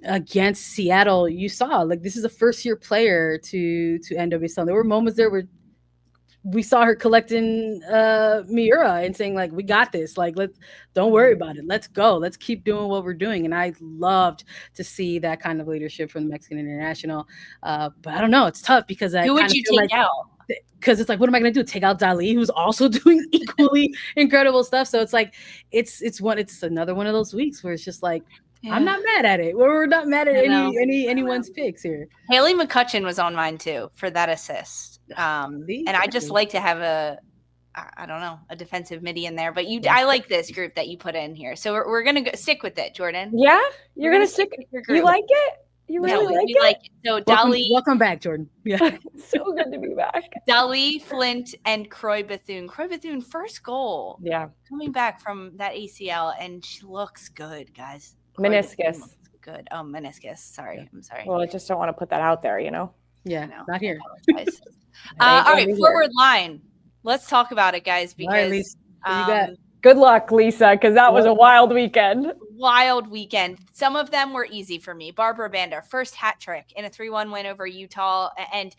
against Seattle, you saw like this is a first-year player to NWSL. There were moments there where we saw her collecting Miura and saying like, we got this, like, don't worry about it, let's go, let's keep doing what we're doing. And I loved to see that kind of leadership from the Mexican international, but I don't know, it's tough because who would you take out? Because it's like, what am I going to do? Take out Dali, who's also doing equally incredible stuff. So it's like, it's another one of those weeks where it's just like, I'm not mad at it. We're not mad at anyone's picks here. Haley McCutcheon was on mine too for that assist. And I just like to have a defensive midi in there. But I like this group that you put in here. So we're gonna stick with it, Jordan. Yeah, you're gonna stick with your group. You like it? You really like it? So Dali, welcome back, Jordan. Yeah, so good to be back. Dali, Flint, and Croy Bethune. Croy Bethune, first goal. Yeah, coming back from that ACL, and she looks good, guys. Meniscus. Good. Oh, meniscus. Sorry. I'm sorry. Well, I just don't want to put that out there, you know? Yeah, not here. All right, forward line. Let's talk about it, guys, because good luck, Lisa, because that was a wild weekend. Wild weekend. Some of them were easy for me. Barbra Banda, first hat trick in a 3-1 win over Utah, and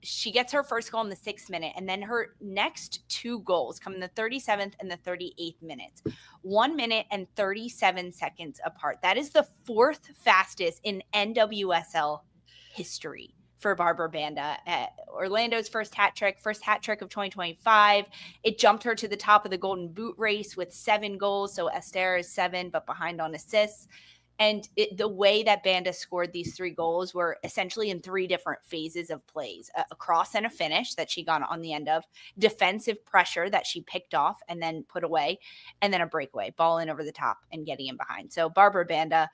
she gets her first goal in the 6th minute, and then her next 2 goals come in the 37th and the 38th minutes, 1 minute and 37 seconds apart. That is the 4th fastest in NWSL history for Barbra Banda. Orlando's first hat trick of 2025. It jumped her to the top of the Golden Boot race with 7 goals. So Esther is 7, but behind on assists. And the way that Banda scored these 3 goals were essentially in 3 different phases of plays: a cross and a finish that she got on the end of, defensive pressure that she picked off and then put away, and then a breakaway, ball in over the top and getting in behind. So Barbra Banda,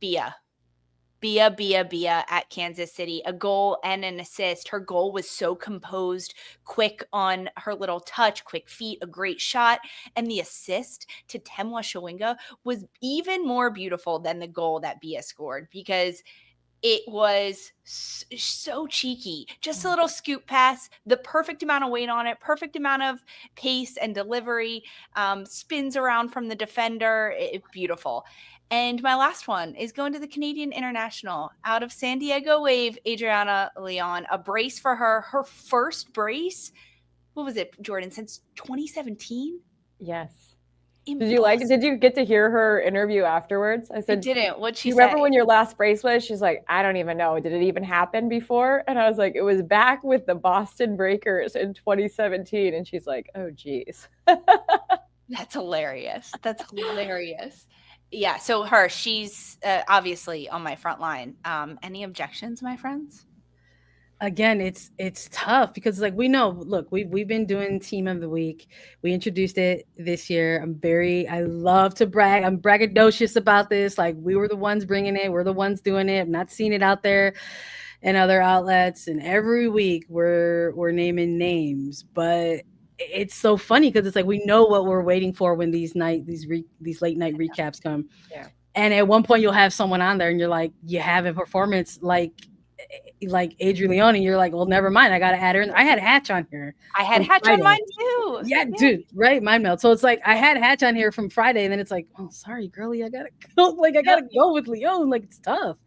Bia at Kansas City, a goal and an assist. Her goal was so composed, quick on her little touch, quick feet, a great shot. And the assist to Temwa Shawinga was even more beautiful than the goal that Bia scored, because it was so cheeky. Just a little scoop pass, the perfect amount of weight on it, perfect amount of pace and delivery, spins around from the defender. Beautiful. And my last one is going to the Canadian international out of San Diego Wave, Adriana Leon. A brace for her. Her first brace. What was it, Jordan? Since 2017? Yes. Impossible. Did you get to hear her interview afterwards? I said, I didn't. What'd she you say? remember when your last brace was? She's like, I don't even know. Did it even happen before? And I was like, it was back with the Boston Breakers in 2017. And she's like, oh, geez. That's hilarious. Yeah, so she's obviously on my front line. Any objections, my friends? Again, it's tough because we know, look, we've been doing team of the week. We introduced it this year. I love to brag. I'm braggadocious about this. We were the ones bringing it. We're the ones doing it. I'm not seeing it out there in other outlets. And every week we're naming names, but it's so funny because it's we know what we're waiting for when these late night recaps come. Yeah. And at one point you'll have someone on there and you're like, you have a performance like Adriana Leon, and you're like, well, never mind. I got to add her in. I had Hatch on here. I had Hatch Friday. on mine too. Yeah, dude, right? Mind melt. So it's I had Hatch on here from Friday, and then it's oh, sorry, girlie, I gotta go. I gotta go with Leon. It's tough.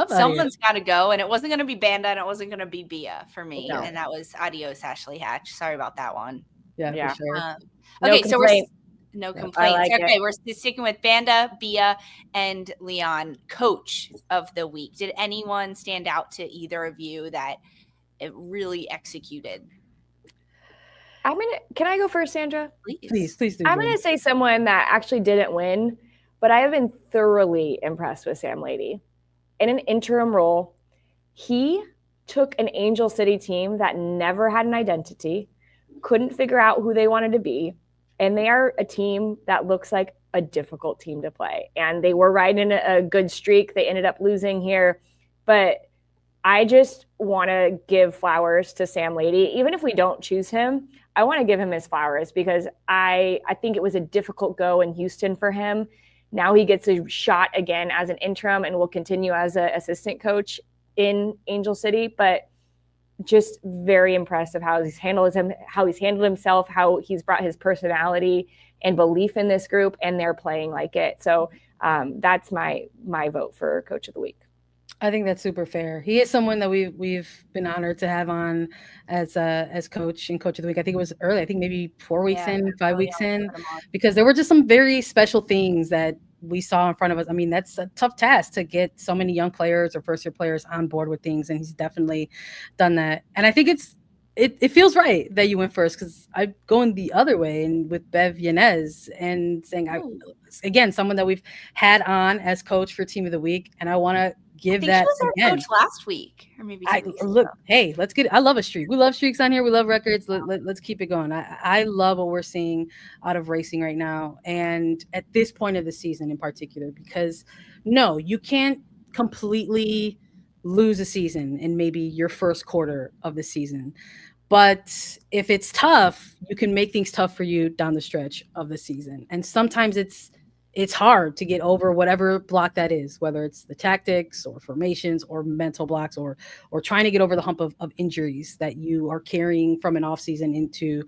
Someone's got to go, and it wasn't going to be Banda, and it wasn't going to be Bia for me. No. And that was adios, Ashley Hatch. Sorry about that one. Yeah. For sure. Okay, no so we're complaint. no complaints. Like okay, we're sticking with Banda, Bia, and Leon. Coach of the week. Did anyone stand out to either of you that it really executed? Can I go first, Sandra? Please do. I'm going to say someone that actually didn't win, but I have been thoroughly impressed with Sam Lady. In an interim role, he took an Angel City team that never had an identity, couldn't figure out who they wanted to be, and they are a team that looks like a difficult team to play. And they were riding a good streak. They ended up losing here. But I just want to give flowers to Sam Lady. Even if we don't choose him, I want to give him his flowers because I think it was a difficult go in Houston for him. Now he gets a shot again as an interim and will continue as an assistant coach in Angel City. But just very impressed of how he's handled himself, how he's brought his personality and belief in this group, and they're playing like it. So that's my vote for Coach of the Week. I think that's super fair. He is someone that we've been honored to have on as coach and Coach of the Week. I think it was early. I think maybe 4 weeks in, 5 weeks in, because there were just some very special things that we saw in front of us. I mean, that's a tough task to get so many young players or first-year players on board with things, and he's definitely done that. And I think it feels right that you went first, because I'm going the other way and with Bev Yanez and saying, again, someone that we've had on as coach for Team of the Week, and I want to give that. She was our coach last week, or maybe 2 weeks ago. Hey, let's get it. I love a streak. We love streaks on here. We love records. Let's keep it going. I love what we're seeing out of racing right now, and at this point of the season in particular, because no, you can't completely lose a season in maybe your first quarter of the season. But if it's tough, you can make things tough for you down the stretch of the season. And sometimes it's hard to get over whatever block that is, whether it's the tactics or formations or mental blocks or trying to get over the hump of injuries that you are carrying from an off season into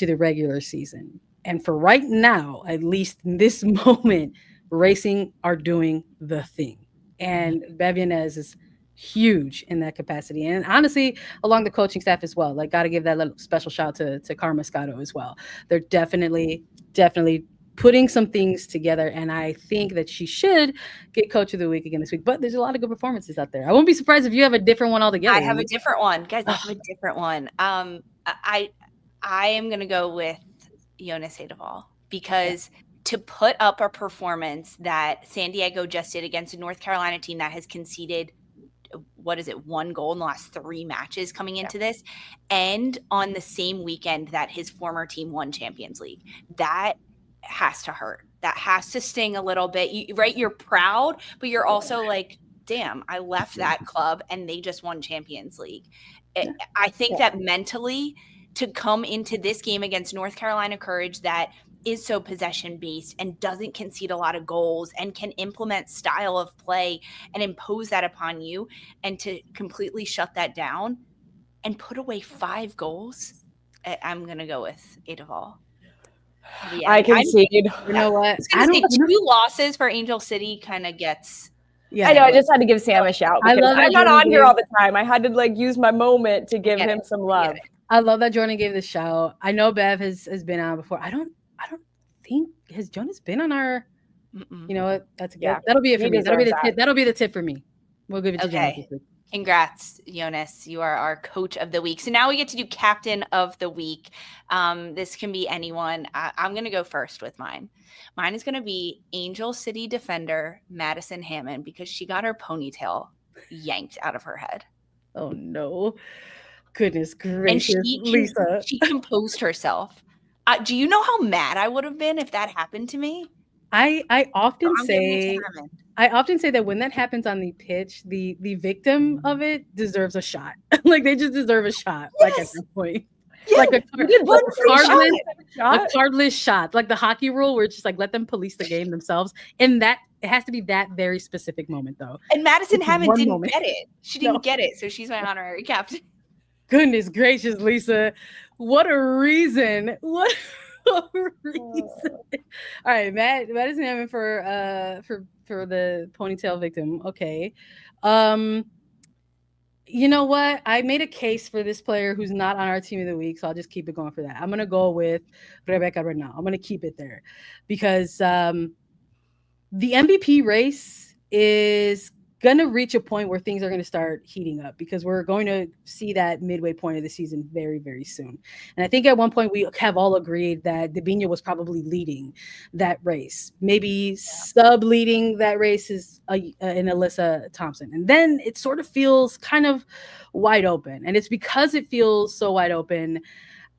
the regular season. And for right now, at least in this moment, racing are doing the thing. And Bev Yanez is huge in that capacity, and honestly along the coaching staff as well. Got to give that little special shout to Carmen Moscato as well. They're definitely putting some things together, and I think that she should get Coach of the Week again this week. But there's a lot of good performances out there. I won't be surprised if you have a different one altogether. I have a different one, guys. I have a different one. I am gonna go with Jonas Eidevall because to put up a performance that San Diego just did against a North Carolina team that has conceded, what is it, 1 goal in the last 3 matches coming into this, and on the same weekend that his former team won Champions League, that has to hurt. That has to sting a little bit, right? You're proud, but you're also like, damn, I left that club and they just won Champions League. I think that mentally to come into this game against North Carolina Courage that is so possession based and doesn't concede a lot of goals and can implement style of play and impose that upon you, and to completely shut that down and put away 5 goals, I'm going to go with Eidevall. Yeah, I concede. You know what? I don't say 2 losses for Angel City kind of gets. Yeah, I know. I just had to give Sam a shout because I'm not on here all the time. I had to like use my moment to give him some love. I love that Jordan gave the shout. I know Bev has been on before. I don't think has Jonas been on our. You know what? That's good. Yeah. That'll be it for me. That'll be the tip. That'll be the tip for me. We'll give it to Jonas this week. Congrats, Jonas. You are our coach of the week. So now we get to do captain of the week. This can be anyone. I'm going to go first with mine. Mine is going to be Angel City defender Madison Hammond because she got her ponytail yanked out of her head. Oh, no. Goodness gracious, and Lisa. She composed herself. Do you know how mad I would have been if that happened to me? I often say that when that happens on the pitch, the victim of it deserves a shot. Like they just deserve a shot. Yes. Like at that point, like a cardless shot, like the hockey rule, where it's just like let them police the game themselves. And that it has to be that very specific moment, though. And Madison Hammond didn't get it. She didn't get it, so she's my honorary captain. Goodness gracious, Lisa! What a reason! What. Reason. All right, Madison Hammond for the ponytail victim. Okay. You know what? I made a case for this player who's not on our team of the week, so I'll just keep it going for that. I'm gonna go with Rebecca Bernal. I'm gonna keep it there because the MVP race is gonna reach a point where things are gonna start heating up because we're going to see that midway point of the season very, very soon. And I think at one point we have all agreed that Debinha was probably leading that race. Maybe sub-leading that race is in Alyssa Thompson. And then it sort of feels kind of wide open. And it's because it feels so wide open,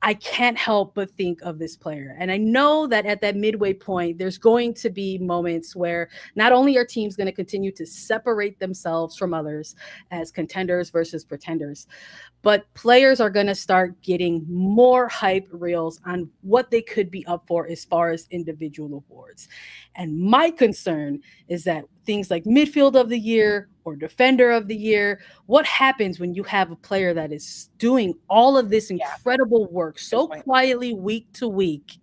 I can't help but think of this player. And I know that at that midway point, there's going to be moments where not only are teams going to continue to separate themselves from others as contenders versus pretenders, but players are going to start getting more hype reels on what they could be up for as far as individual awards. And my concern is that things like midfield of the year or defender of the year, what happens when you have a player that is doing all of this incredible work so quietly week to week?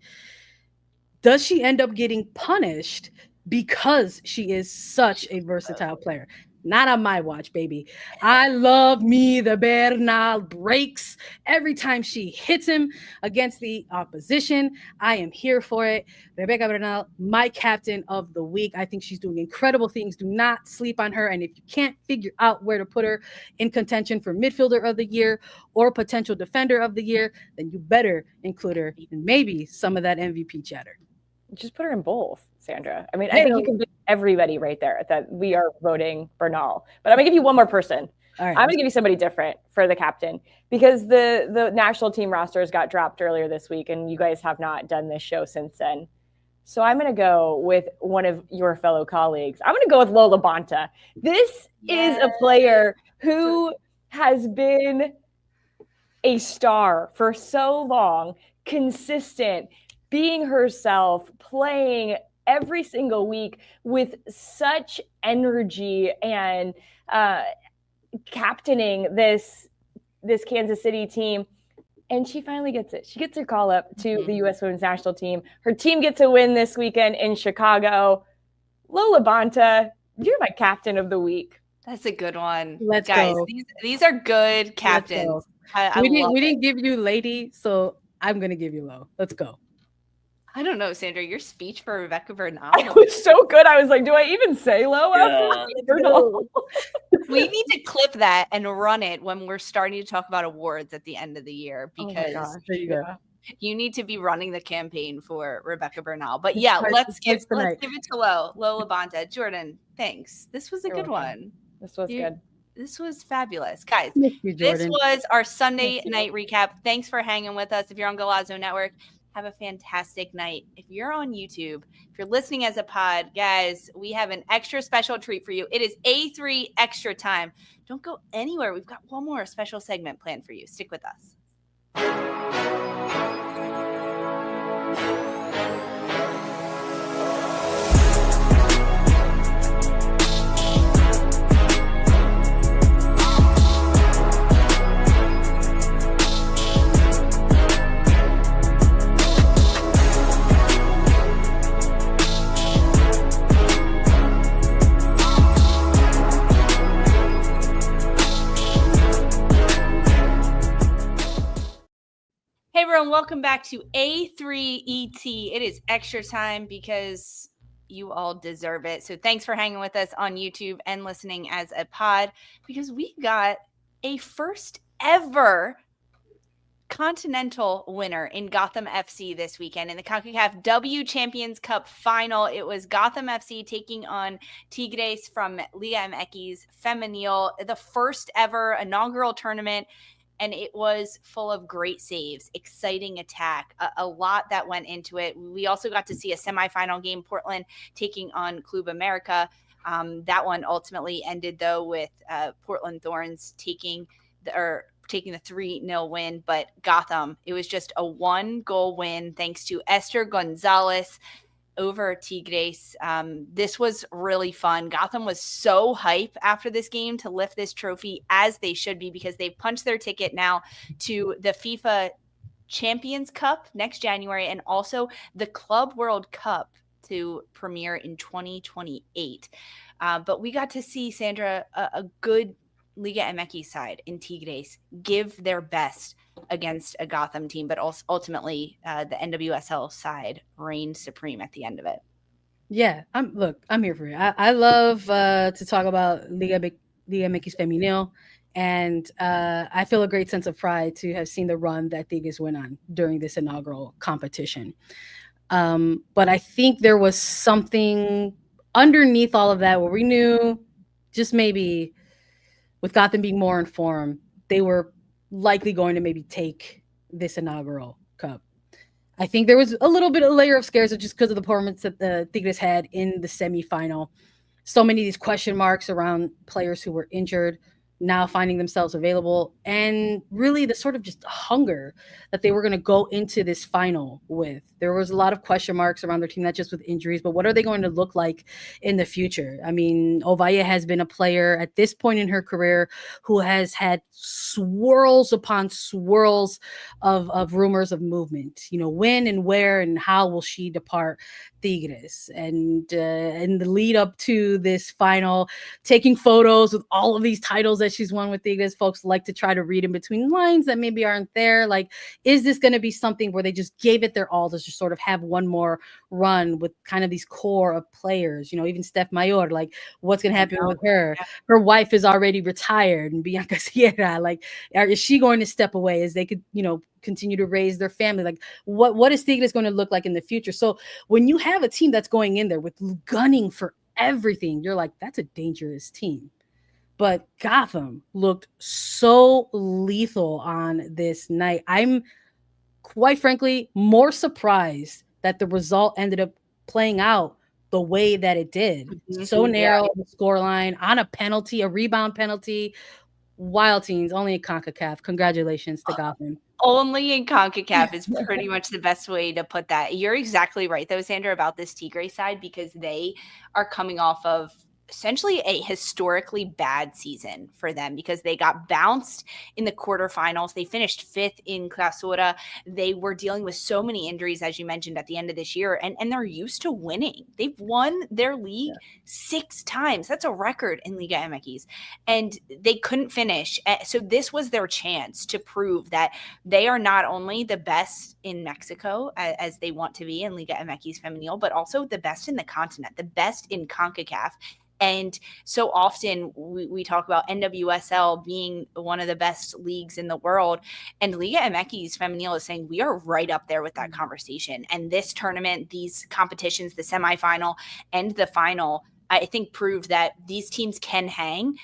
Does she end up getting punished because she is such a versatile player? Not on my watch, baby. I love me the Bernal breaks. Every time she hits him against the opposition, I am here for it. Rebecca Bernal, my captain of the week. I think she's doing incredible things. Do not sleep on her. And if you can't figure out where to put her in contention for midfielder of the year or potential defender of the year, then you better include her in maybe some of that MVP chatter. Just put her in both, Sandra. I mean, I think you can pick everybody right there that we are voting Bernal. But I'm going to give you one more person. All right. I'm going to give you somebody different for the captain because the national team rosters got dropped earlier this week, and you guys have not done this show since then. So I'm going to go with one of your fellow colleagues. I'm going to go with Lola Banta. This is a player who has been a star for so long, consistent, being herself, playing every single week with such energy and captaining this Kansas City team. And she finally gets it. She gets her call up to the U.S. Women's National Team. Her team gets a win this weekend in Chicago. Lola Banta, you're my captain of the week. That's a good one. Let's Guys, go. These are good captains. We didn't give you lady, so I'm going to give you low. Let's go. I don't know, Sandra, your speech for Rebecca Bernal. It was so good. I was like, do I even say low after Bernal? We need to clip that and run it when we're starting to talk about awards at the end of the year, because There you go. you need to be running the campaign for Rebecca Bernal. But yeah, let's give it to Lola Banda. Jordan, thanks. This was a good one. This was good. This was fabulous. Guys, you, this was our Sunday night recap. Thanks for hanging with us. If you're on Golazo Network, have a fantastic night. If you're on YouTube, if you're listening as a pod, guys, we have an extra special treat for you. It is A3 Extra Time. Don't go anywhere. We've got one more special segment planned for you. Stick with us. Hey everyone, welcome back to A3ET. It is extra time because you all deserve it. So thanks for hanging with us on YouTube and listening as a pod, because we got a first ever continental winner in Gotham FC this weekend in the CONCACAF W Champions Cup final. It was Gotham FC taking on Tigres from Liga MX Femenil, the first ever inaugural tournament. And it was full of great saves, exciting attack, a lot that went into it. We also got to see a semifinal game, Portland taking on Club America. That one ultimately ended, though, with Portland Thorns taking the 3-0 win. But Gotham, it was just a 1-goal win thanks to Esther Gonzalez over Tigres. This was really fun. Gotham was so hype after this game to lift this trophy, as they should be, because they've punched their ticket now to the FIFA Champions Cup next January, and also the Club World Cup to premiere in 2028. But we got to see, Sandra, a good Liga MX side in Tigres give their best against a Gotham team, but also ultimately the NWSL side reigned supreme at the end of it. Yeah, I'm here for it. I love to talk about Liga MX Femenil, and I feel a great sense of pride to have seen the run that Tigres went on during this inaugural competition. But I think there was something underneath all of that where we knew, just maybe with Gotham being more informed, they were likely going to maybe take this inaugural cup. I think there was a little bit of a layer of scares just because of the performance that the Tigres had in the semifinal. So many of these question marks around players who were injured now finding themselves available, and really the sort of just hunger that they were going to go into this final with. There was a lot of question marks around their team, not just with injuries, but what are they going to look like in the future? I mean, Ovalle has been a player at this point in her career who has had swirls upon swirls of rumors of movement. You know, when and where and how will she depart Tigres? And in the lead up to this final, taking photos with all of these titles that she's won with Tigres, folks like to try to read in between lines that maybe aren't there. Like, is this going to be something where they just gave it their all to just sort of have one more run with kind of these core of players? You know, even Steph Mayor, like, what's going to happen with her? Her wife is already retired, and Bianca Sierra, like, is she going to step away as they could, you know, continue to raise their family? Like, what is Tigres going to look like in the future? So when you have a team that's going in there with gunning for everything, you're like, that's a dangerous team. But Gotham looked so lethal on this night. I'm quite frankly more surprised that the result ended up playing out the way that it did. Mm-hmm. So narrow the scoreline on a penalty, a rebound penalty. Wild teams, only in CONCACAF. Congratulations to Gotham. Only in CONCACAF is pretty much the best way to put that. You're exactly right, though, Sandra, about this Tigre side, because they are coming off of essentially a historically bad season for them because they got bounced in the quarterfinals. They finished 5th in Clausura. They were dealing with so many injuries, as you mentioned, at the end of this year, and they're used to winning. They've won their league 6 times. That's a record in Liga MX, and they couldn't finish. So this was their chance to prove that they are not only the best in Mexico, as they want to be in Liga MX Femenil, but also the best in the continent, the best in CONCACAF. And so often we talk about NWSL being one of the best leagues in the world, and Liga MX Femenil is saying we are right up there with that conversation. And this tournament, these competitions, the semifinal and the final, I think proved that these teams can hang.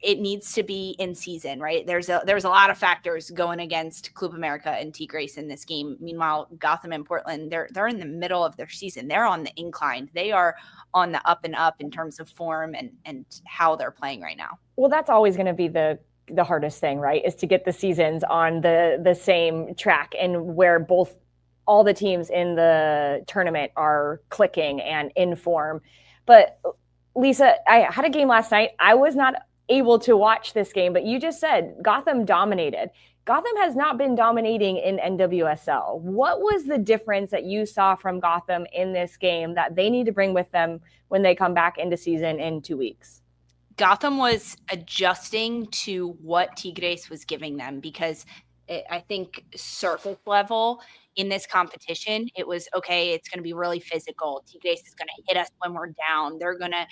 It needs to be in season, right? There's a lot of factors going against Club America and Tigres in this game. Meanwhile, Gotham and Portland, they're in the middle of their season. They're on the incline. They are on the up and up in terms of form and how they're playing right now. Well, that's always going to be the hardest thing, right? Is to get the seasons on the same track and where all the teams in the tournament are clicking and in form. But Lisa, I had a game last night. I was not able to watch this game, but you just said Gotham dominated. Gotham has not been dominating in NWSL. What was the difference that you saw from Gotham in this game that they need to bring with them when they come back into season in 2 weeks? Gotham was adjusting to what Tigres was giving them because I think surface level in this competition, it was, okay, it's going to be really physical. Tigres is going to hit us when we're down. They're going to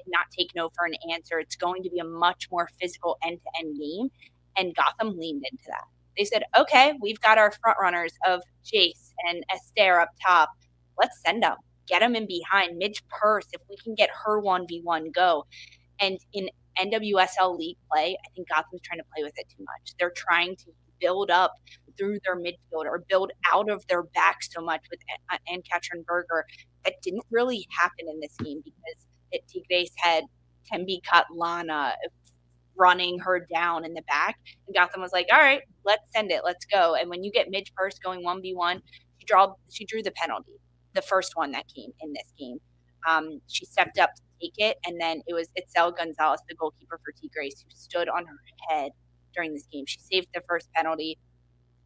not take no for an answer. It's going to be a much more physical end-to-end game. And Gotham leaned into that. They said, okay, we've got our front runners of Jace and Esther up top. Let's send them. Get them in behind. Midge Purse, if we can get her 1v1, go. And in NWSL league play, I think Gotham's trying to play with it too much. They're trying to build up through their midfield or build out of their back so much with Ann-Katrin Berger. That didn't really happen in this game because Tigres had Tembi Katlana running her down in the back. And Gotham was like, all right, let's send it. Let's go. And when you get Midge Purse going 1v1, she drew the penalty, the first one that came in this game. She stepped up to take it, and then it was Itzel Gonzalez, the goalkeeper for Tigres, who stood on her head during this game. She saved the first penalty.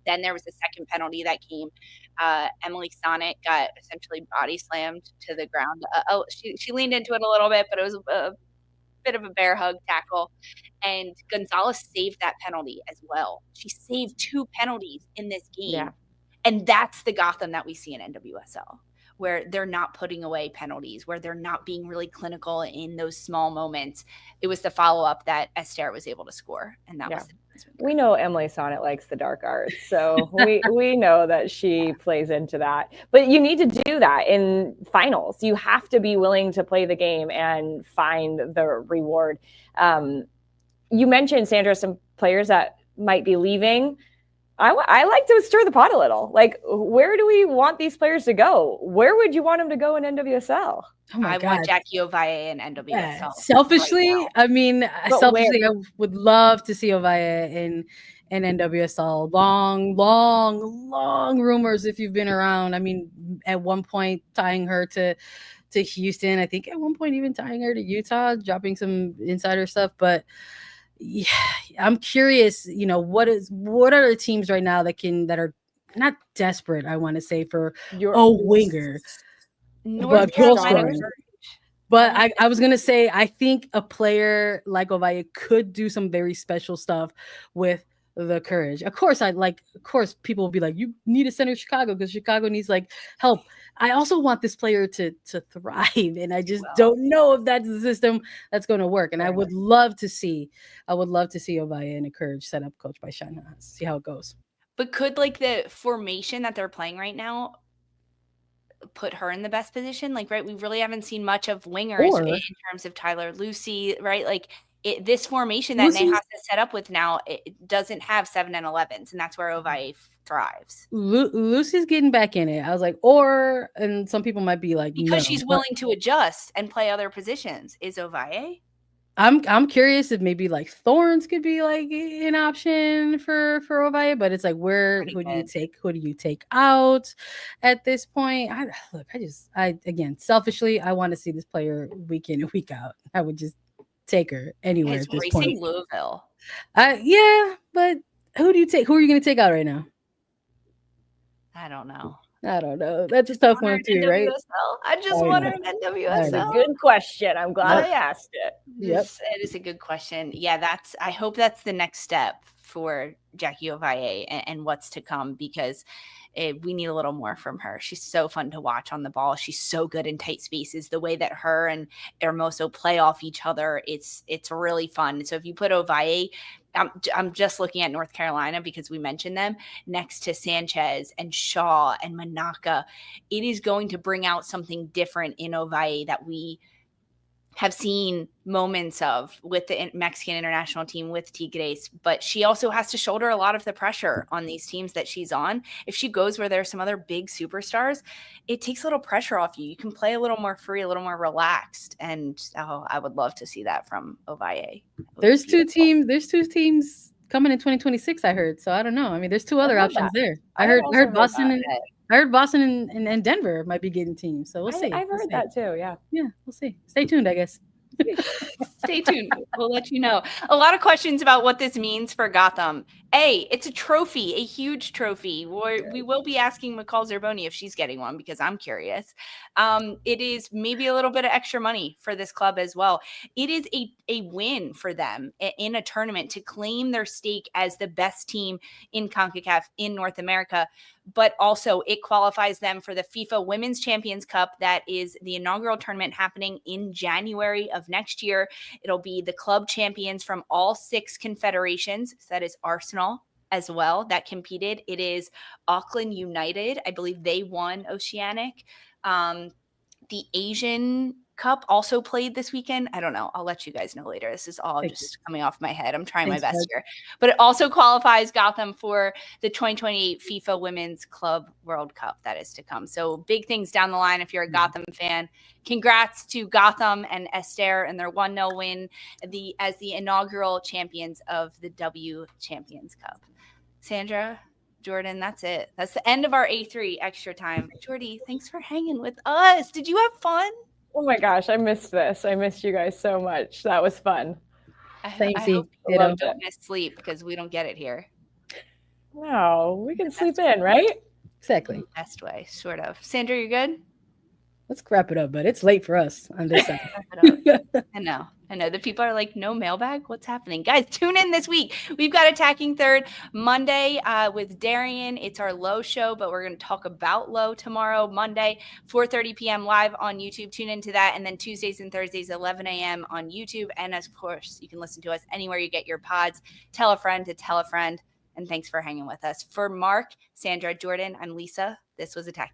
Then there was a second penalty that came. Emily Sonnet got essentially body slammed to the ground. She leaned into it a little bit, but it was a bit of a bear hug tackle. And Gonzalez saved that penalty as well. She saved 2 penalties in this game. Yeah. And that's the Gotham that we see in NWSL, where they're not putting away penalties, where they're not being really clinical in those small moments. It was the follow-up that Esther was able to score, and that was the difference. We know Emily Sonnet likes the dark arts, so we know that she plays into that. But you need to do that in finals. You have to be willing to play the game and find the reward. You mentioned, Sandra, some players that might be leaving. I like to stir the pot a little. Like, where do we want these players to go? Where would you want them to go in NWSL? Oh I want Jackie Ovalle in NWSL. Yeah. Selfishly, right I mean, I would love to see Ovalle in NWSL. Long rumors if you've been around. I mean, at one point tying her to Houston. I think at one point even tying her to Utah, dropping some insider stuff. But yeah, I'm curious, what are the teams right now that are not desperate, I want to say, for winger. But goal scoring. But I was gonna say, I think a player like Ovalle could do some very special stuff with the Courage. Of course, people will be like, you need to center Chicago because Chicago needs help. I also want this player to thrive, and I just don't know if that's the system that's going to work. And I would love to see Ovalle in a Courage setup coached by Shana. See how it goes. But could the formation that they're playing right now put her in the best position? Right, we really haven't seen much of wingers in terms of Tyler Lucy, right? This formation that Ney has to set up with now, it doesn't have 7 and 11s, and that's where Ovalle thrives. Lucy's getting back in it. I was like, and some people might be like, because she's willing to adjust and play other positions. Is Ovalle? I'm curious if maybe like Thorns could be like an option for Ovalle, but it's like who do you take out at this point? I again selfishly I want to see this player week in and week out. I would just take her anywhere It's at this racing point. Louisville. Yeah, but who do you take? Who are you going to take out right now? I don't know. That's a tough one too, right? NWSL. I just want her in NWSL. Good question. I'm glad I asked it. Yep. It is a good question. Yeah, I hope that's the next step for Jackie Ovalle and what's to come, because we need a little more from her. She's so fun to watch on the ball. She's so good in tight spaces. The way that her and Hermoso play off each other, it's really fun. So if you put Ovalle, I'm just looking at North Carolina because we mentioned them next to Sanchez and Shaw and Manaka. It is going to bring out something different in Ovalle that we have seen moments of with the Mexican international team, with Tigres, but she also has to shoulder a lot of the pressure on these teams that she's on. If she goes where there's some other big superstars, it takes a little pressure off you. You can play a little more free, a little more relaxed. And I would love to see that from Ovalle. There's two teams coming in 2026, I heard. So I don't know. I mean, there's two other options there. I heard Boston and Denver might be getting teams. So we'll see. I've heard that too. Yeah. Yeah, we'll see. Stay tuned, I guess. Stay tuned. We'll let you know. A lot of questions about what this means for Gotham. It's a trophy, a huge trophy. We will be asking McCall Zerboni if she's getting one, because I'm curious. It is maybe a little bit of extra money for this club as well. It is a win for them in a tournament to claim their stake as the best team in CONCACAF in North America, but also it qualifies them for the FIFA Women's Champions Cup. That is the inaugural tournament happening in January of next year. It'll be the club champions from all 6 confederations. So that is Arsenal as well that competed. It is Auckland United. I believe they won Oceanic. The Asian Cup also played this weekend. I don't know. I'll let you guys know later. This is all just coming off my head. I'm trying my best here. But it also qualifies Gotham for the 2028 FIFA Women's Club World Cup that is to come. So big things down the line if you're a Gotham fan. Congrats to Gotham and Esther and their 1-0 win as the inaugural champions of the W Champions Cup. Sandra, Jordan, that's it. That's the end of our A3 extra time. Jordy, thanks for hanging with us. Did you have fun? Oh my gosh, I missed this. I missed you guys so much. That was fun. I hope you don't miss sleep, because we don't get it here. No, we can sleep in, right? Exactly. Best way, sort of. Sandra, you good? Let's wrap it up, but it's late for us on this side. I know. The people are like, no mailbag? What's happening? Guys, tune in this week. We've got Attacking Third Monday with Darian. It's our Low show, but we're going to talk about Low tomorrow, Monday, 4:30 p.m. live on YouTube. Tune into that. And then Tuesdays and Thursdays, 11 a.m. on YouTube. And of course, you can listen to us anywhere you get your pods. Tell a friend to tell a friend. And thanks for hanging with us. For Mark, Sandra, Jordan, I'm Lisa. This was Attacking